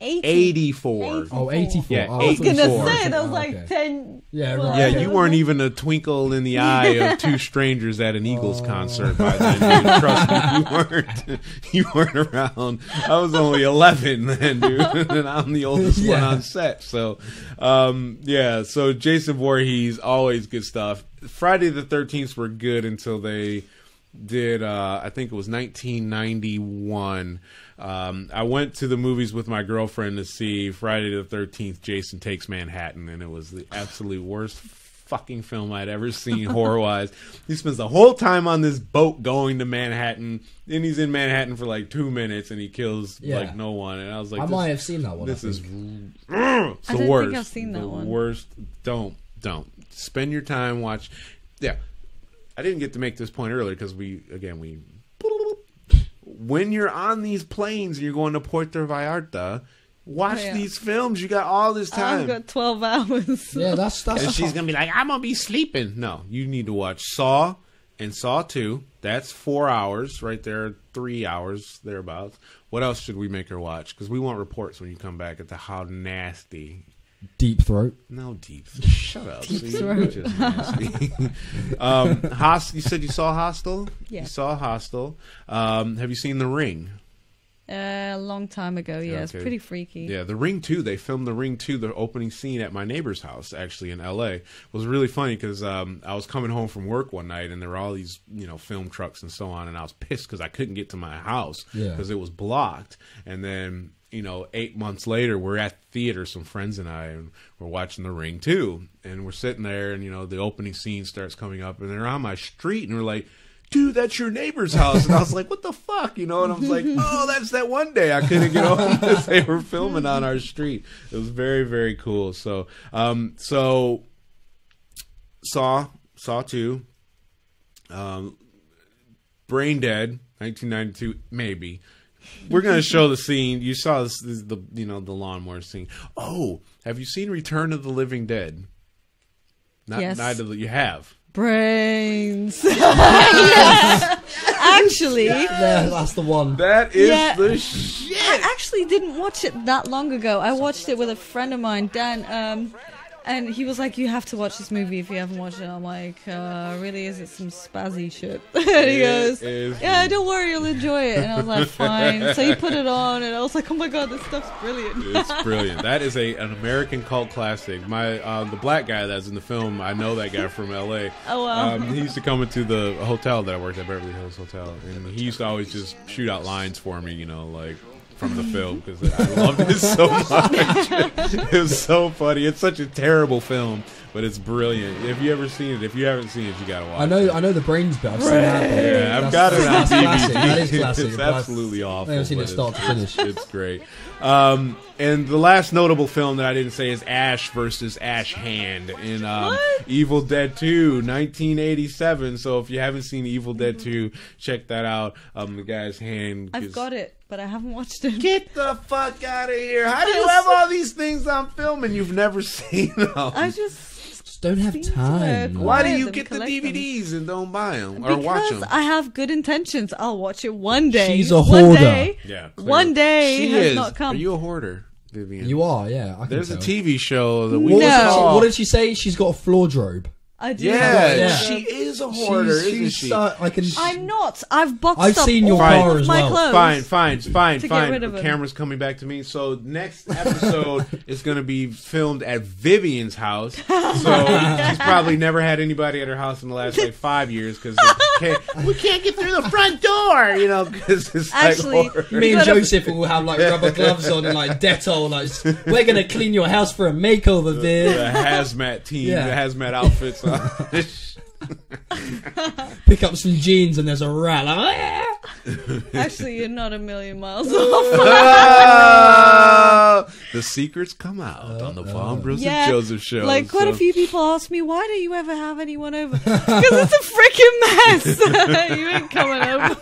84. Oh, 84. Yeah, I was gonna 84. say that was like 10. Yeah, well, right. Yeah, you weren't even a twinkle in the eye of two strangers at an Eagles concert by then, dude. Trust me, you weren't around. I was only 11 then, dude, and I'm the oldest one on set. So, yeah. So Jason Voorhees, always good stuff. Friday the 13th were good until they did. I think it was 1991. I went to the movies with my girlfriend to see Friday the 13th, Jason Takes Manhattan, and it was the absolute worst fucking film I'd ever seen horror-wise. He spends the whole time on this boat going to Manhattan, and he's in Manhattan for like 2 minutes, and he kills like no one. And I was like, I might have seen that one. This is it's I the don't worst. think I've seen that one. Worst. Don't spend your time watch. Yeah, I didn't get to make this point earlier because when you're on these planes and you're going to Puerto Vallarta, watch these films. You got all this time. I've got 12 hours. Yeah, that's. And she's gonna be like, I'm gonna be sleeping. No, you need to watch Saw and Saw 2. That's 4 hours right there, 3 hours thereabouts. What else should we make her watch? Because we want reports when you come back as to how nasty. Deep Throat. No, deep. Shut up. Deep See, Throat. you're just nasty. You said you saw Hostel? Yeah. You saw Hostel. Have you seen The Ring? A long time ago, yeah. It's pretty freaky. Yeah, The Ring 2. They filmed The Ring 2, the opening scene at my neighbor's house, actually, in L.A. It was really funny because I was coming home from work one night, and there were all these, film trucks and so on, and I was pissed because I couldn't get to my house because it was blocked. And then 8 months later, we're at the theater, some friends and I, and we're watching The Ring 2. And we're sitting there, and, the opening scene starts coming up, and they're on my street, and we're like, dude, that's your neighbor's house. And I was like, what the fuck? And I was like, oh, that's that one day I couldn't get home because they were filming on our street. It was very, very cool. So, Saw 2, Brain Dead, 1992, maybe. We're gonna show the scene. You saw this the lawnmower scene. Oh, have you seen Return of the Living Dead? Yes. You have. Brains. Yes. Actually, that's the one. That is the shit. I actually didn't watch it that long ago. I watched it with a friend of mine, Dan. And he was like, you have to watch this movie if you haven't watched it. I'm like, really? Is it some spazzy shit? And he goes, yeah, don't worry, you'll enjoy it. And I was like, fine. So he put it on, and I was like, oh my god, this stuff's brilliant. It's brilliant. That is an American cult classic. The black guy that's in the film, I know that guy from L.A. Oh, wow. He used to come into the hotel that I worked at, Beverly Hills Hotel, and he used to always just shoot out lines for me, from the film, because I loved it so much. It was so funny. It's such a terrible film, but it's brilliant. If you ever seen it, if you haven't seen it, you gotta watch it. I know the Brains bit. I've seen that bit. Yeah, I've got it on DVD. That is classic. It's absolutely awful. I've never seen it start to finish. It's great. And the last notable film that I didn't say is Ash versus Ash Hand in Evil Dead 2, 1987. So if you haven't seen Evil Dead 2, check that out. The guy's hand. I've got it, but I haven't watched it. Get the fuck out of here! How do you have all these things on film and you've never seen them? I just don't have time. Why do you get the DVDs and don't buy them or watch them? I have good intentions. I'll watch it one day. She's a hoarder. One day, yeah, one day she has is. not come. Are you a hoarder, Vivian? You are, yeah. I can There's tell. a TV show that we What did she say? She's got a floor drobe. I do. Yeah, she is a hoarder, isn't she? I'm not. I've boxed I've up seen your all car of as my well. clothes. Fine. to get rid of The them. camera's coming back to me. So next episode is going to be filmed at Vivian's house. So she's probably never had anybody at her house in the last like 5 years because we can't get through the front door, you know, because it's Actually, like Me and Joseph will have like rubber gloves on and like Dettol. Like, we're gonna clean your house for a makeover, Viv. the hazmat team, Yeah. the hazmat outfits. Pick up some jeans and there's a rat. Like, Actually, you're not a million miles off. The secrets come out on the Vaughn Johseph show. Like, quite a few people ask me, why don't you ever have anyone over? Because it's a freaking mess. You ain't coming over.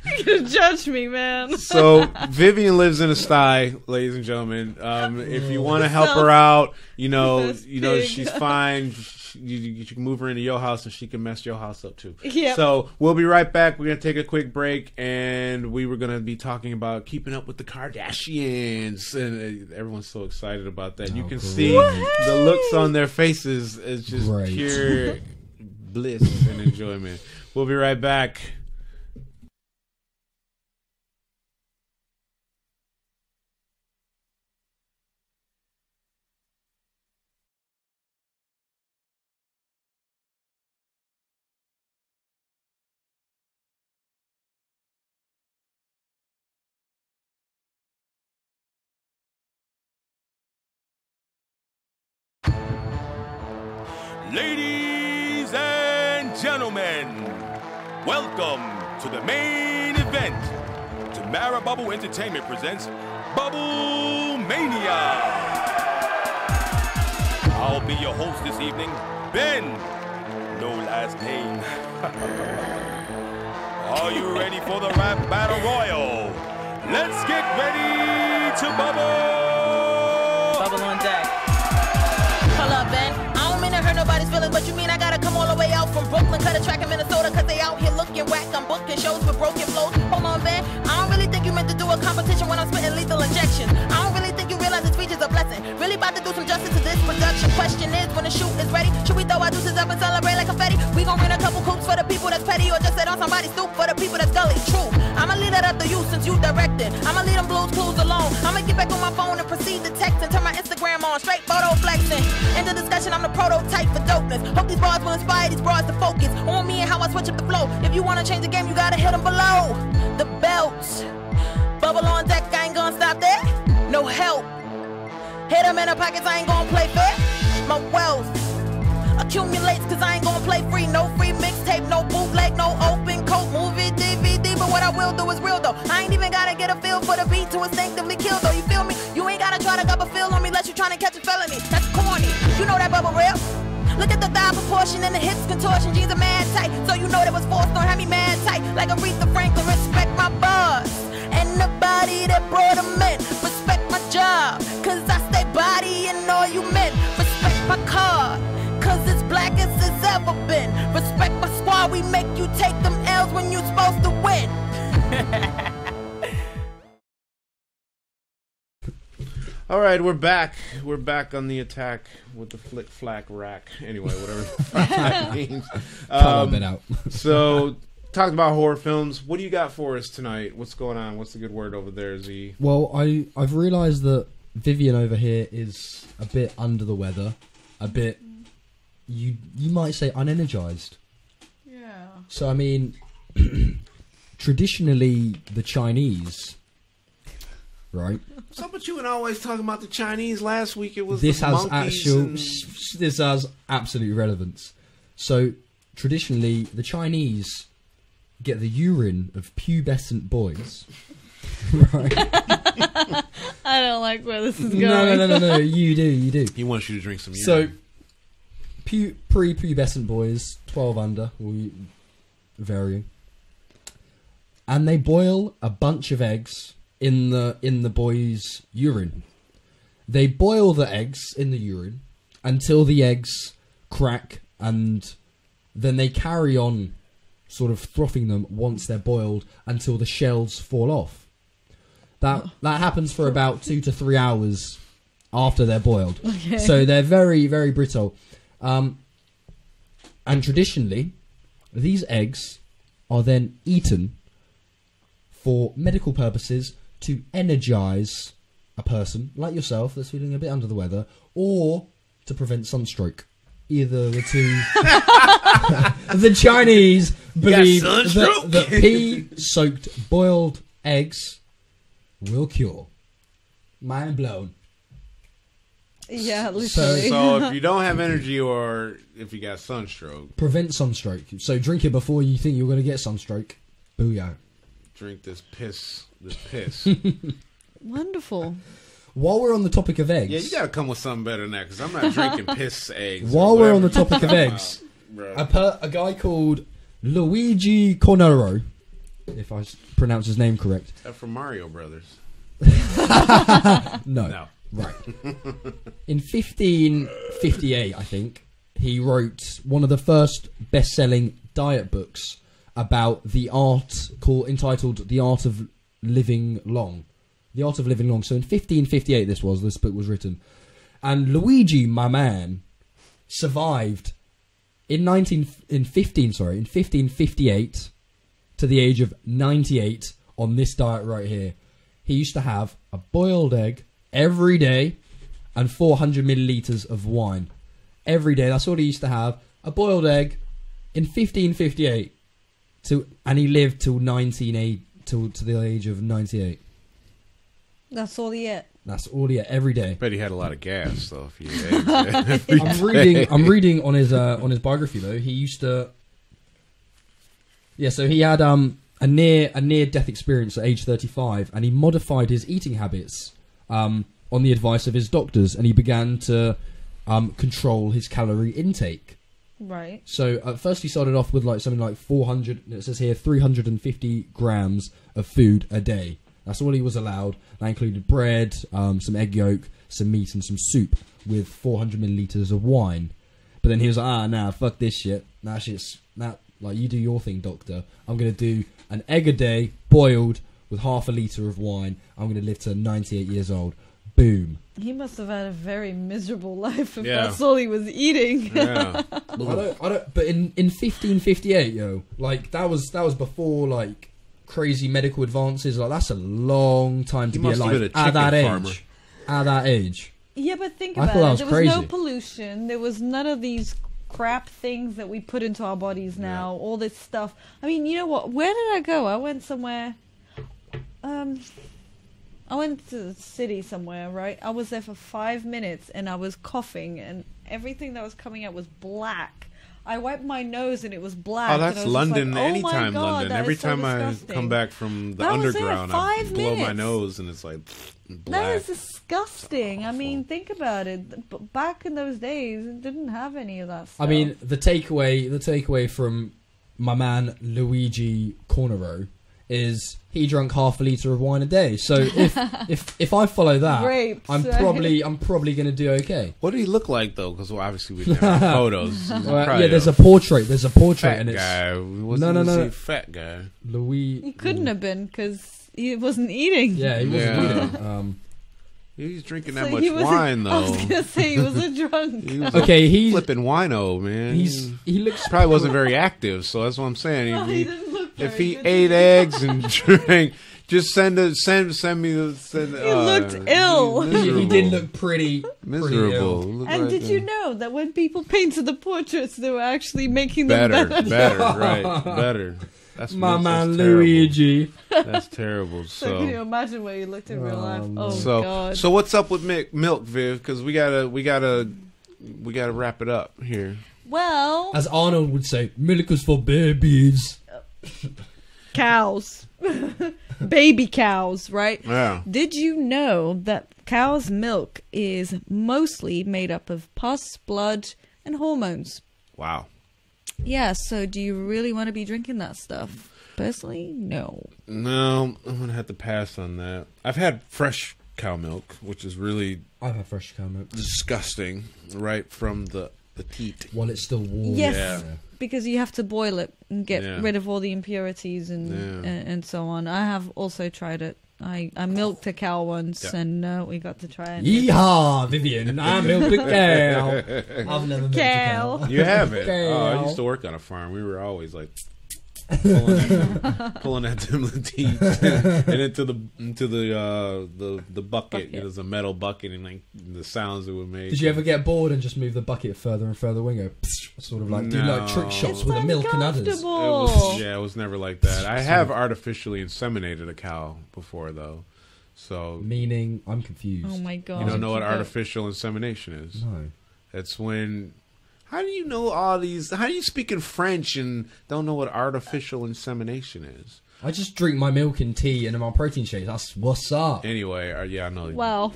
You're going to judge me, man. So, Vivian lives in a sty, ladies and gentlemen. If you want to help her out, you know, she's fine. You can move her into your house and she can mess your house up too. Yep. So we'll be right back. We're going to take a quick break and we were going to be talking about keeping up with the Kardashians. And everyone's so excited about that. You can see the looks on their faces. It's just pure bliss and enjoyment. We'll be right back. Ladies and gentlemen, welcome to the main event. Tamara Bubble Entertainment presents Bubble Mania. I'll be your host this evening, Ben. No last name. Are you ready for the rap battle royal? Let's get ready to bubble. Bubble on deck. Hold up, Ben. I don't mean to hurt nobody's feelings, but you mean I gotta come all the way out from Brooklyn, cut a track in Minnesota, cause they out here looking whack. I'm booking shows with broken flows. Hold on, Ben. I don't really think you meant to do a competition when I'm spitting lethal injections. I don't really think you realize this speech is a blessing. Really about to do some justice to this production. Question is, when the shoot is ready, should we throw our deuces up and celebrate like confetti? We gon' rent a couple coops for the people that's petty, or just sit on somebody's stoop for the people that's gully. True. I'ma leave that up to you since you directed. I'ma leave them blues clues alone. I'ma get back on my phone and proceed to text and turn my Instagram on. Straight photo flexing. In the discussion, I'm the prototype for dopeness. Hope these bars will inspire these bras to focus on me and how I switch up the flow. If you wanna change the game, you gotta hit them below the belts. Bubble on deck, I ain't gonna stop there. No help. Hit them in the pockets, I ain't gonna play fair. My wealth accumulates, cause I ain't gonna play free. No free mixtape, no bootleg, no open coat, movie, DVD. But what I will do is real though. I ain't even gotta get a feel for the beat to instinctively kill though. You feel me? You ain't gotta try to gut a feel on me unless you trying to catch a felony. That's corny. You know that bubble real? Look at the thigh proportion and the hips contortion. Jeans are mad tight, so you know that was forced on. Had me mad tight, like Aretha Franklin. Respect my bars and the body that brought them in. Respect my job, cause I stay body and all you men. Respect my car, cause it's black as it's ever been. Respect my squad, we make you take them L's when you supposed to win. All right, we're back. We're back on the attack with the flick flack rack. Anyway, whatever the fuck that means. Cut a bit out. So, talked about horror films. What do you got for us tonight? What's going on? What's the good word over there, Z? Well, I've realised that Vivian over here is a bit under the weather, a bit, you might say, unenergised. Yeah. So, I mean, traditionally, the Chinese, right? So, but you and I always talking about the Chinese. Last week it was This the has monkeys this has absolute relevance. So, traditionally, the Chinese get the urine of pubescent boys. Right. I don't like where this is going. No. You do. He wants you to drink some urine. So, pre-pubescent boys, 12 under, or varying, and they boil a bunch of eggs in the boys' urine. They boil the eggs in the urine until the eggs crack, and then they carry on sort of frothing them once they're boiled until the shells fall off. That happens for about 2 to 3 hours after they're boiled. Okay. So they're very, very brittle. And traditionally, these eggs are then eaten for medical purposes to energize a person like yourself that's feeling a bit under the weather, or to prevent sunstroke. Either the two. The Chinese believe that pea-soaked boiled eggs will cure. Mind blown. Yeah, literally. So if you don't have energy or if you got sunstroke, prevent sunstroke. So drink it before you think you're going to get sunstroke. Booyah. Drink this piss. This piss. Wonderful. While we're on the topic of eggs... Yeah, you got to come with something better than that, because I'm not drinking piss eggs. While we're on the topic of eggs, a guy called Luigi Cornero, if I pronounce his name correct. That's from Mario Brothers. No. Right. In 1558, I think, he wrote one of the first best-selling diet books about the art, entitled The Art of Living Long. The Art of Living Long. So in 1558 this book was written. And Luigi, my man, survived in 1558 to the age of 98 on this diet right here. He used to have a boiled egg every day and 400 millilitres of wine. Every day. That's all he used to have. A boiled egg in 1558. And he lived till to the age of 98. That's all he ate. That's all he ate every day. Bet he had a lot of gas though. If he ate eggs I'm reading on his biography though. He used to. Yeah, so he had a near death experience at age 35, and he modified his eating habits on the advice of his doctors, and he began to control his calorie intake. Right. So at first he started off with something like 400. It says here 350 grams of food a day. That's all he was allowed. That included bread, some egg yolk, some meat, and some soup with 400 millilitres of wine. But then he was like, fuck this shit. You do your thing, doctor. I'm going to do an egg a day, boiled, with half a litre of wine. I'm going to live to 98 years old. Boom. He must have had a very miserable life if that's all he was eating. Yeah. I don't. But in 1558, that was before crazy medical advances. That's a long time to be alive at that age. At that age. Yeah, but think about it. There was no pollution. There was none of these crap things that we put into our bodies now. All this stuff. I mean, you know what? Where did I go? I went somewhere. I went to the city somewhere, right? I was there for 5 minutes and I was coughing and everything that was coming out was black. I wiped my nose and it was black. Oh, that's London. Anytime God, London. Every so time disgusting. I come back from the That was underground, there I 5 blow my minutes. nose and it's like black. That is disgusting. I mean, think about it. But back in those days, it didn't have any of that stuff. I mean, the takeaway from my man Luigi Cornero is he drank half a litre of wine a day. So if I follow that, Grapes, I'm probably going to do okay. What did he look like though? Because obviously we didn't have photos. There's a portrait. There's a portrait, fat and it's guy. No. Fat guy. He couldn't have been because he wasn't eating. Yeah, he wasn't eating. He's drinking that much wine, though. I was gonna say he was a drunk. He was he's flipping wino, man. He looks probably wasn't very active, so that's what I'm saying. No, he didn't look if very he good. ate eggs and drank, just send me the. He looked ill. He did look pretty miserable. Pretty ill. And did you know that when people painted the portraits, they were actually making better, them better? right, better. That's my man that's Luigi. That's terrible. So can you imagine where you looked in real life? Oh God! So what's up with milk, Viv? Because we gotta wrap it up here. Well, as Arnold would say, milk is for babies. Cows, baby cows, right? Yeah. Did you know that cow's milk is mostly made up of pus, blood, and hormones? Wow. Yeah, so do you really want to be drinking that stuff? Personally, no. No, I'm going to have to pass on that. I've had fresh cow milk, which is really... I've had fresh cow milk. Disgusting, right from the teat. While it's still warm. Yes, because you have to boil it and get rid of all the impurities and so on. I have also tried it. I milked a cow once, Yeah. and we got to try it. Yeehaw, Vivian! I milked a cow. I've never milked a cow. You haven't? Cow. Oh, I used to work on a farm. We were always like pulling at them teeth and into the bucket. It was a metal bucket, and like the sounds it would make. Did you ever get bored and just move the bucket further and further away? And go, sort of like do like trick shots with the milk and udders. It was never like that. I have artificially inseminated a cow before, though. So meaning, I'm confused. Oh my god! You don't know what artificial insemination is? No. It's when. How do you know all these? How do you speak in French and don't know what artificial insemination is? I just drink my milk and tea and my protein shakes. That's what's up. Anyway, yeah, I know. Well,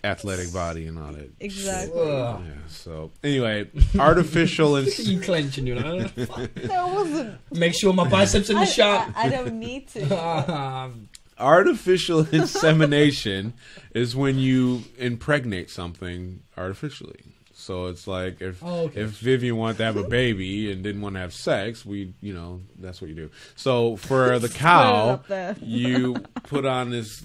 athletic body and all that. Exactly. Yeah. So anyway, artificial you clenching, you know. That wasn't. Make sure my biceps in the shot. I don't need to. Artificial insemination is when you impregnate something artificially. So it's like if Vivian wanted to have a baby and didn't want to have sex, that's what you do. So for the cow, you put on this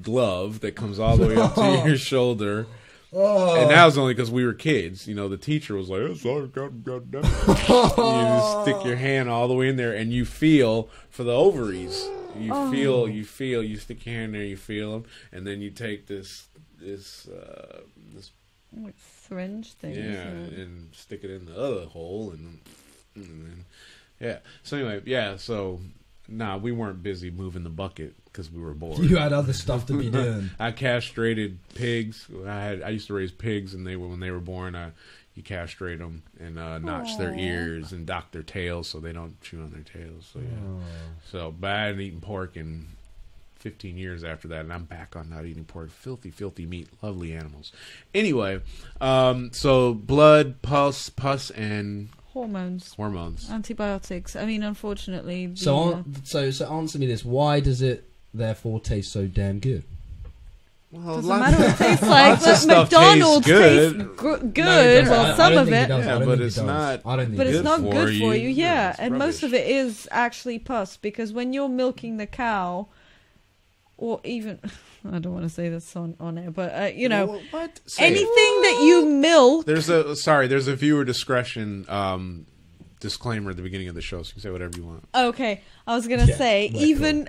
glove that comes all the way up to your shoulder. And that was only because we were kids. The teacher was like, "It's all goddamn." You stick your hand all the way in there, and you feel for the ovaries. You stick your hand there, you feel them, and then you take this like syringe thing. Yeah, and stick it in the other hole, and then, yeah. So anyway, yeah. So we weren't busy moving the bucket because we were bored. You had other stuff to be doing. I castrated pigs. I used to raise pigs, and when they were born, you castrate them and notch their ears and dock their tails so they don't chew on their tails. So yeah. So, but I hadn't eaten pork in 15 years after that, and I'm back on not eating pork. Filthy, filthy meat. Lovely animals. Anyway, so blood, pus, and hormones, antibiotics. I mean, unfortunately. So answer me this: why does it therefore taste so damn good? Well, doesn't matter what it tastes like. McDonald's tastes good. Well, some of it. Yeah, but it's not. But it's not good for you. Yeah, and most of it is actually pus, because when you're milking the cow, or even, I don't want to say this on air, but anything that you milk. There's a viewer discretion disclaimer at the beginning of the show, so you can say whatever you want. Okay, I was gonna say even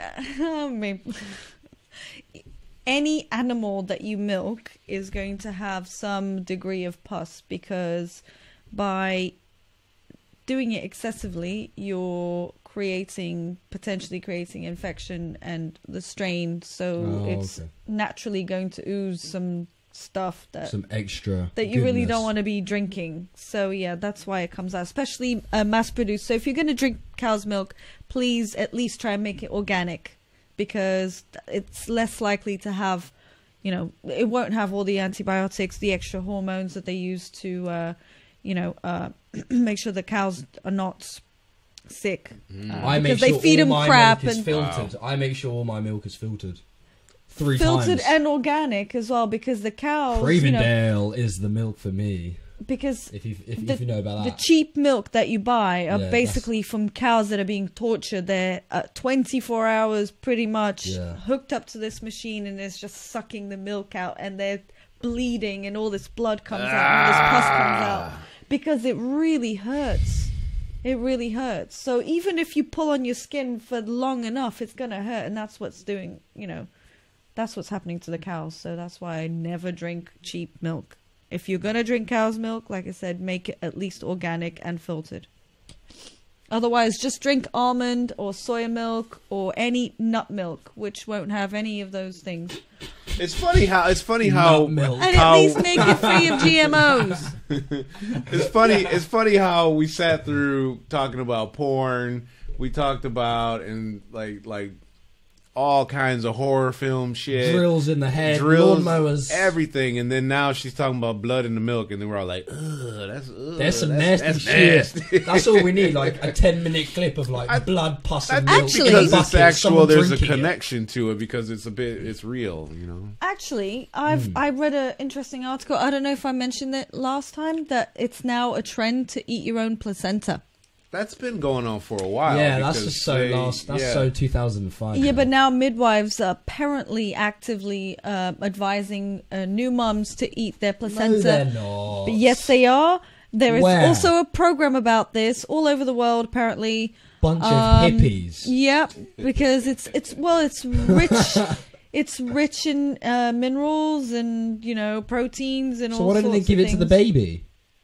any animal that you milk is going to have some degree of pus, because by doing it excessively, you're potentially creating infection and the strain, so it's naturally going to ooze some stuff some extra that you really don't want to be drinking. So yeah, that's why it comes out, especially mass produced. So if you're going to drink cow's milk, please at least try and make it organic, because it's less likely to have, it won't have all the antibiotics, the extra hormones that they use to make sure the cows are not sick, because they feed them crap and filtered. I make sure all my milk is filtered 3 filtered times. and organic as well, because the cows, Cravendale is the milk for me. Because if you know about that, the cheap milk that you buy are basically from cows that are being tortured. They're 24 hours pretty much hooked up to this machine, and it's just sucking the milk out, and they're bleeding, and all this blood comes out, and all this pus comes out, because it really hurts. It really hurts. So even if you pull on your skin for long enough, it's going to hurt. And that's what's doing, that's what's happening to the cows. So that's why I never drink cheap milk. If you're going to drink cow's milk, like I said, make it at least organic and filtered. Otherwise, just drink almond or soya milk or any nut milk, which won't have any of those things. It's funny how and at least make it free of GMOs. It's funny how we sat through talking about porn. We talked about and like all kinds of horror film shit, drills in the head, lawnmowers, everything, and then now she's talking about blood in the milk, and then we're all like, there's some nasty shit. That's all we need, like a 10-minute clip of like blood, pus, and milk. Actually, because it's actual, there's a connection to it, because it's real, Actually, I read an interesting article. I don't know if I mentioned it last time, that it's now a trend to eat your own placenta. that's been going on for a while. Yeah, that's just so 2005. Yeah, but now midwives are apparently actively advising new mums to eat their placenta. No, they're not. But yes, they are. There is Where? also a program about this all over the world, apparently. Bunch of hippies. Yep, because it's rich. It's rich in minerals and proteins and all. So why don't they give it to the baby?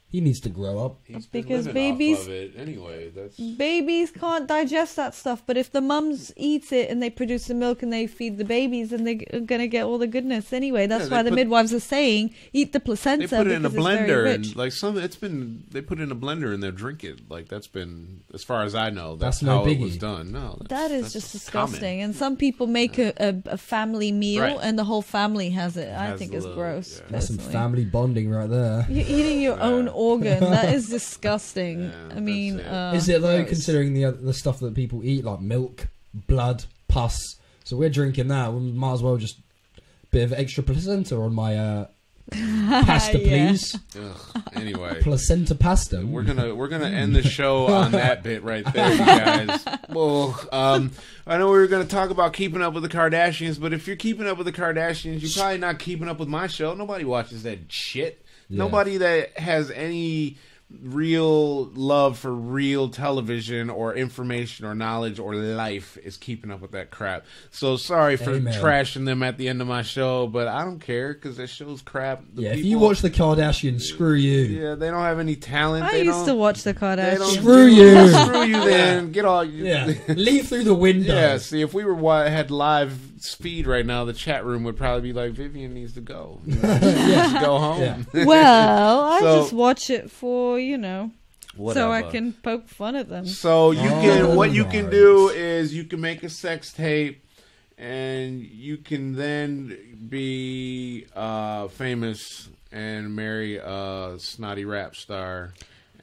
He needs to grow up. Because babies, off of it anyway. Babies can't digest that stuff. But if the mums eat it and they produce the milk and they feed the babies, then they're gonna get all the goodness anyway. That's why the midwives are saying eat the placenta. They put it in a because it's very blender rich. and they put it in a blender and they drink it. Like that's been, as far as I know, that's no how biggie. it was done. No, That's just disgusting. common. And some people make a family meal Right. and the whole family has it. I Has think a it's little- gross. yeah. That's some personally. family bonding right there. You're eating your own organ. That is disgusting. I mean, Is it though, gross. considering the stuff that people eat, like milk, blood, pus? So we're drinking that. We might as well just bit of extra placenta on my pasta, Yeah. please. Ugh. Anyway, Placenta pasta. we're gonna end the show on that bit right there, you guys. Well, I know we were gonna talk about keeping up with the Kardashians, but if you're keeping up with the Kardashians, you're probably not keeping up with my show. Nobody watches that shit. Yeah. Nobody that has any real love for real television or information or knowledge or life is keeping up with that crap. So sorry for Amen. trashing them at the end of my show, but I don't care because that show's crap. The If people- you watch the Kardashians, screw you. yeah, they don't have any talent. I They used don't- to watch the they Kardashians. don't Screw do- you. Screw you then. Get all you. Yeah, leave through the window. Yeah, see, if we had live feed right now, the chat room would probably be like, Vivian needs to go. You know, needs to go home. Yeah. Well, I So- just watch it for, so I Whatever. can poke fun at them. So you can, what you can right. do is you can make a sex tape, and you can then be famous and marry a snotty rap star,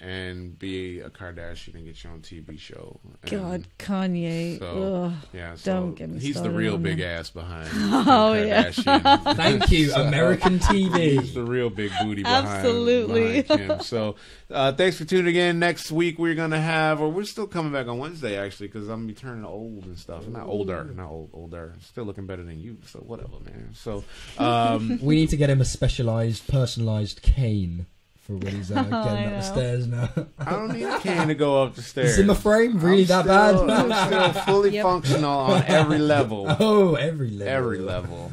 and be a Kardashian and get your own TV show. And God, Kanye. So, Ugh. yeah, so Don't get me he's the started real on big that. ass behind. Oh, yeah. Kardashian. Thank you, American TV. He's the real big booty behind, Absolutely. behind Kim. So thanks for tuning in. Next week we're going to have, or we're still coming back on Wednesday actually, because I'm going to be turning old and stuff. Not older. Still looking better than you, so whatever, man. So We need to get him a specialized, personalized cane for when he's getting up the stairs now. I don't need a cane to go up the stairs. Zimmer frame? Really that bad? I'm still fully functional on every level. Oh, every level. Every level.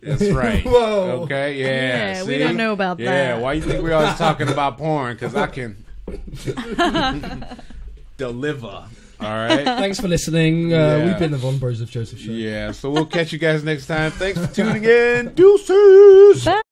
That's right. Whoa. Okay, yeah. Yeah, see? we don't know about Yeah, that. why you think we're always talking about porn? Because I can deliver. All right. Thanks for listening. Yeah. We've been the Vaughn Johseph Show. Yeah, so we'll catch you guys next time. Thanks for tuning in. Deuces. Bye.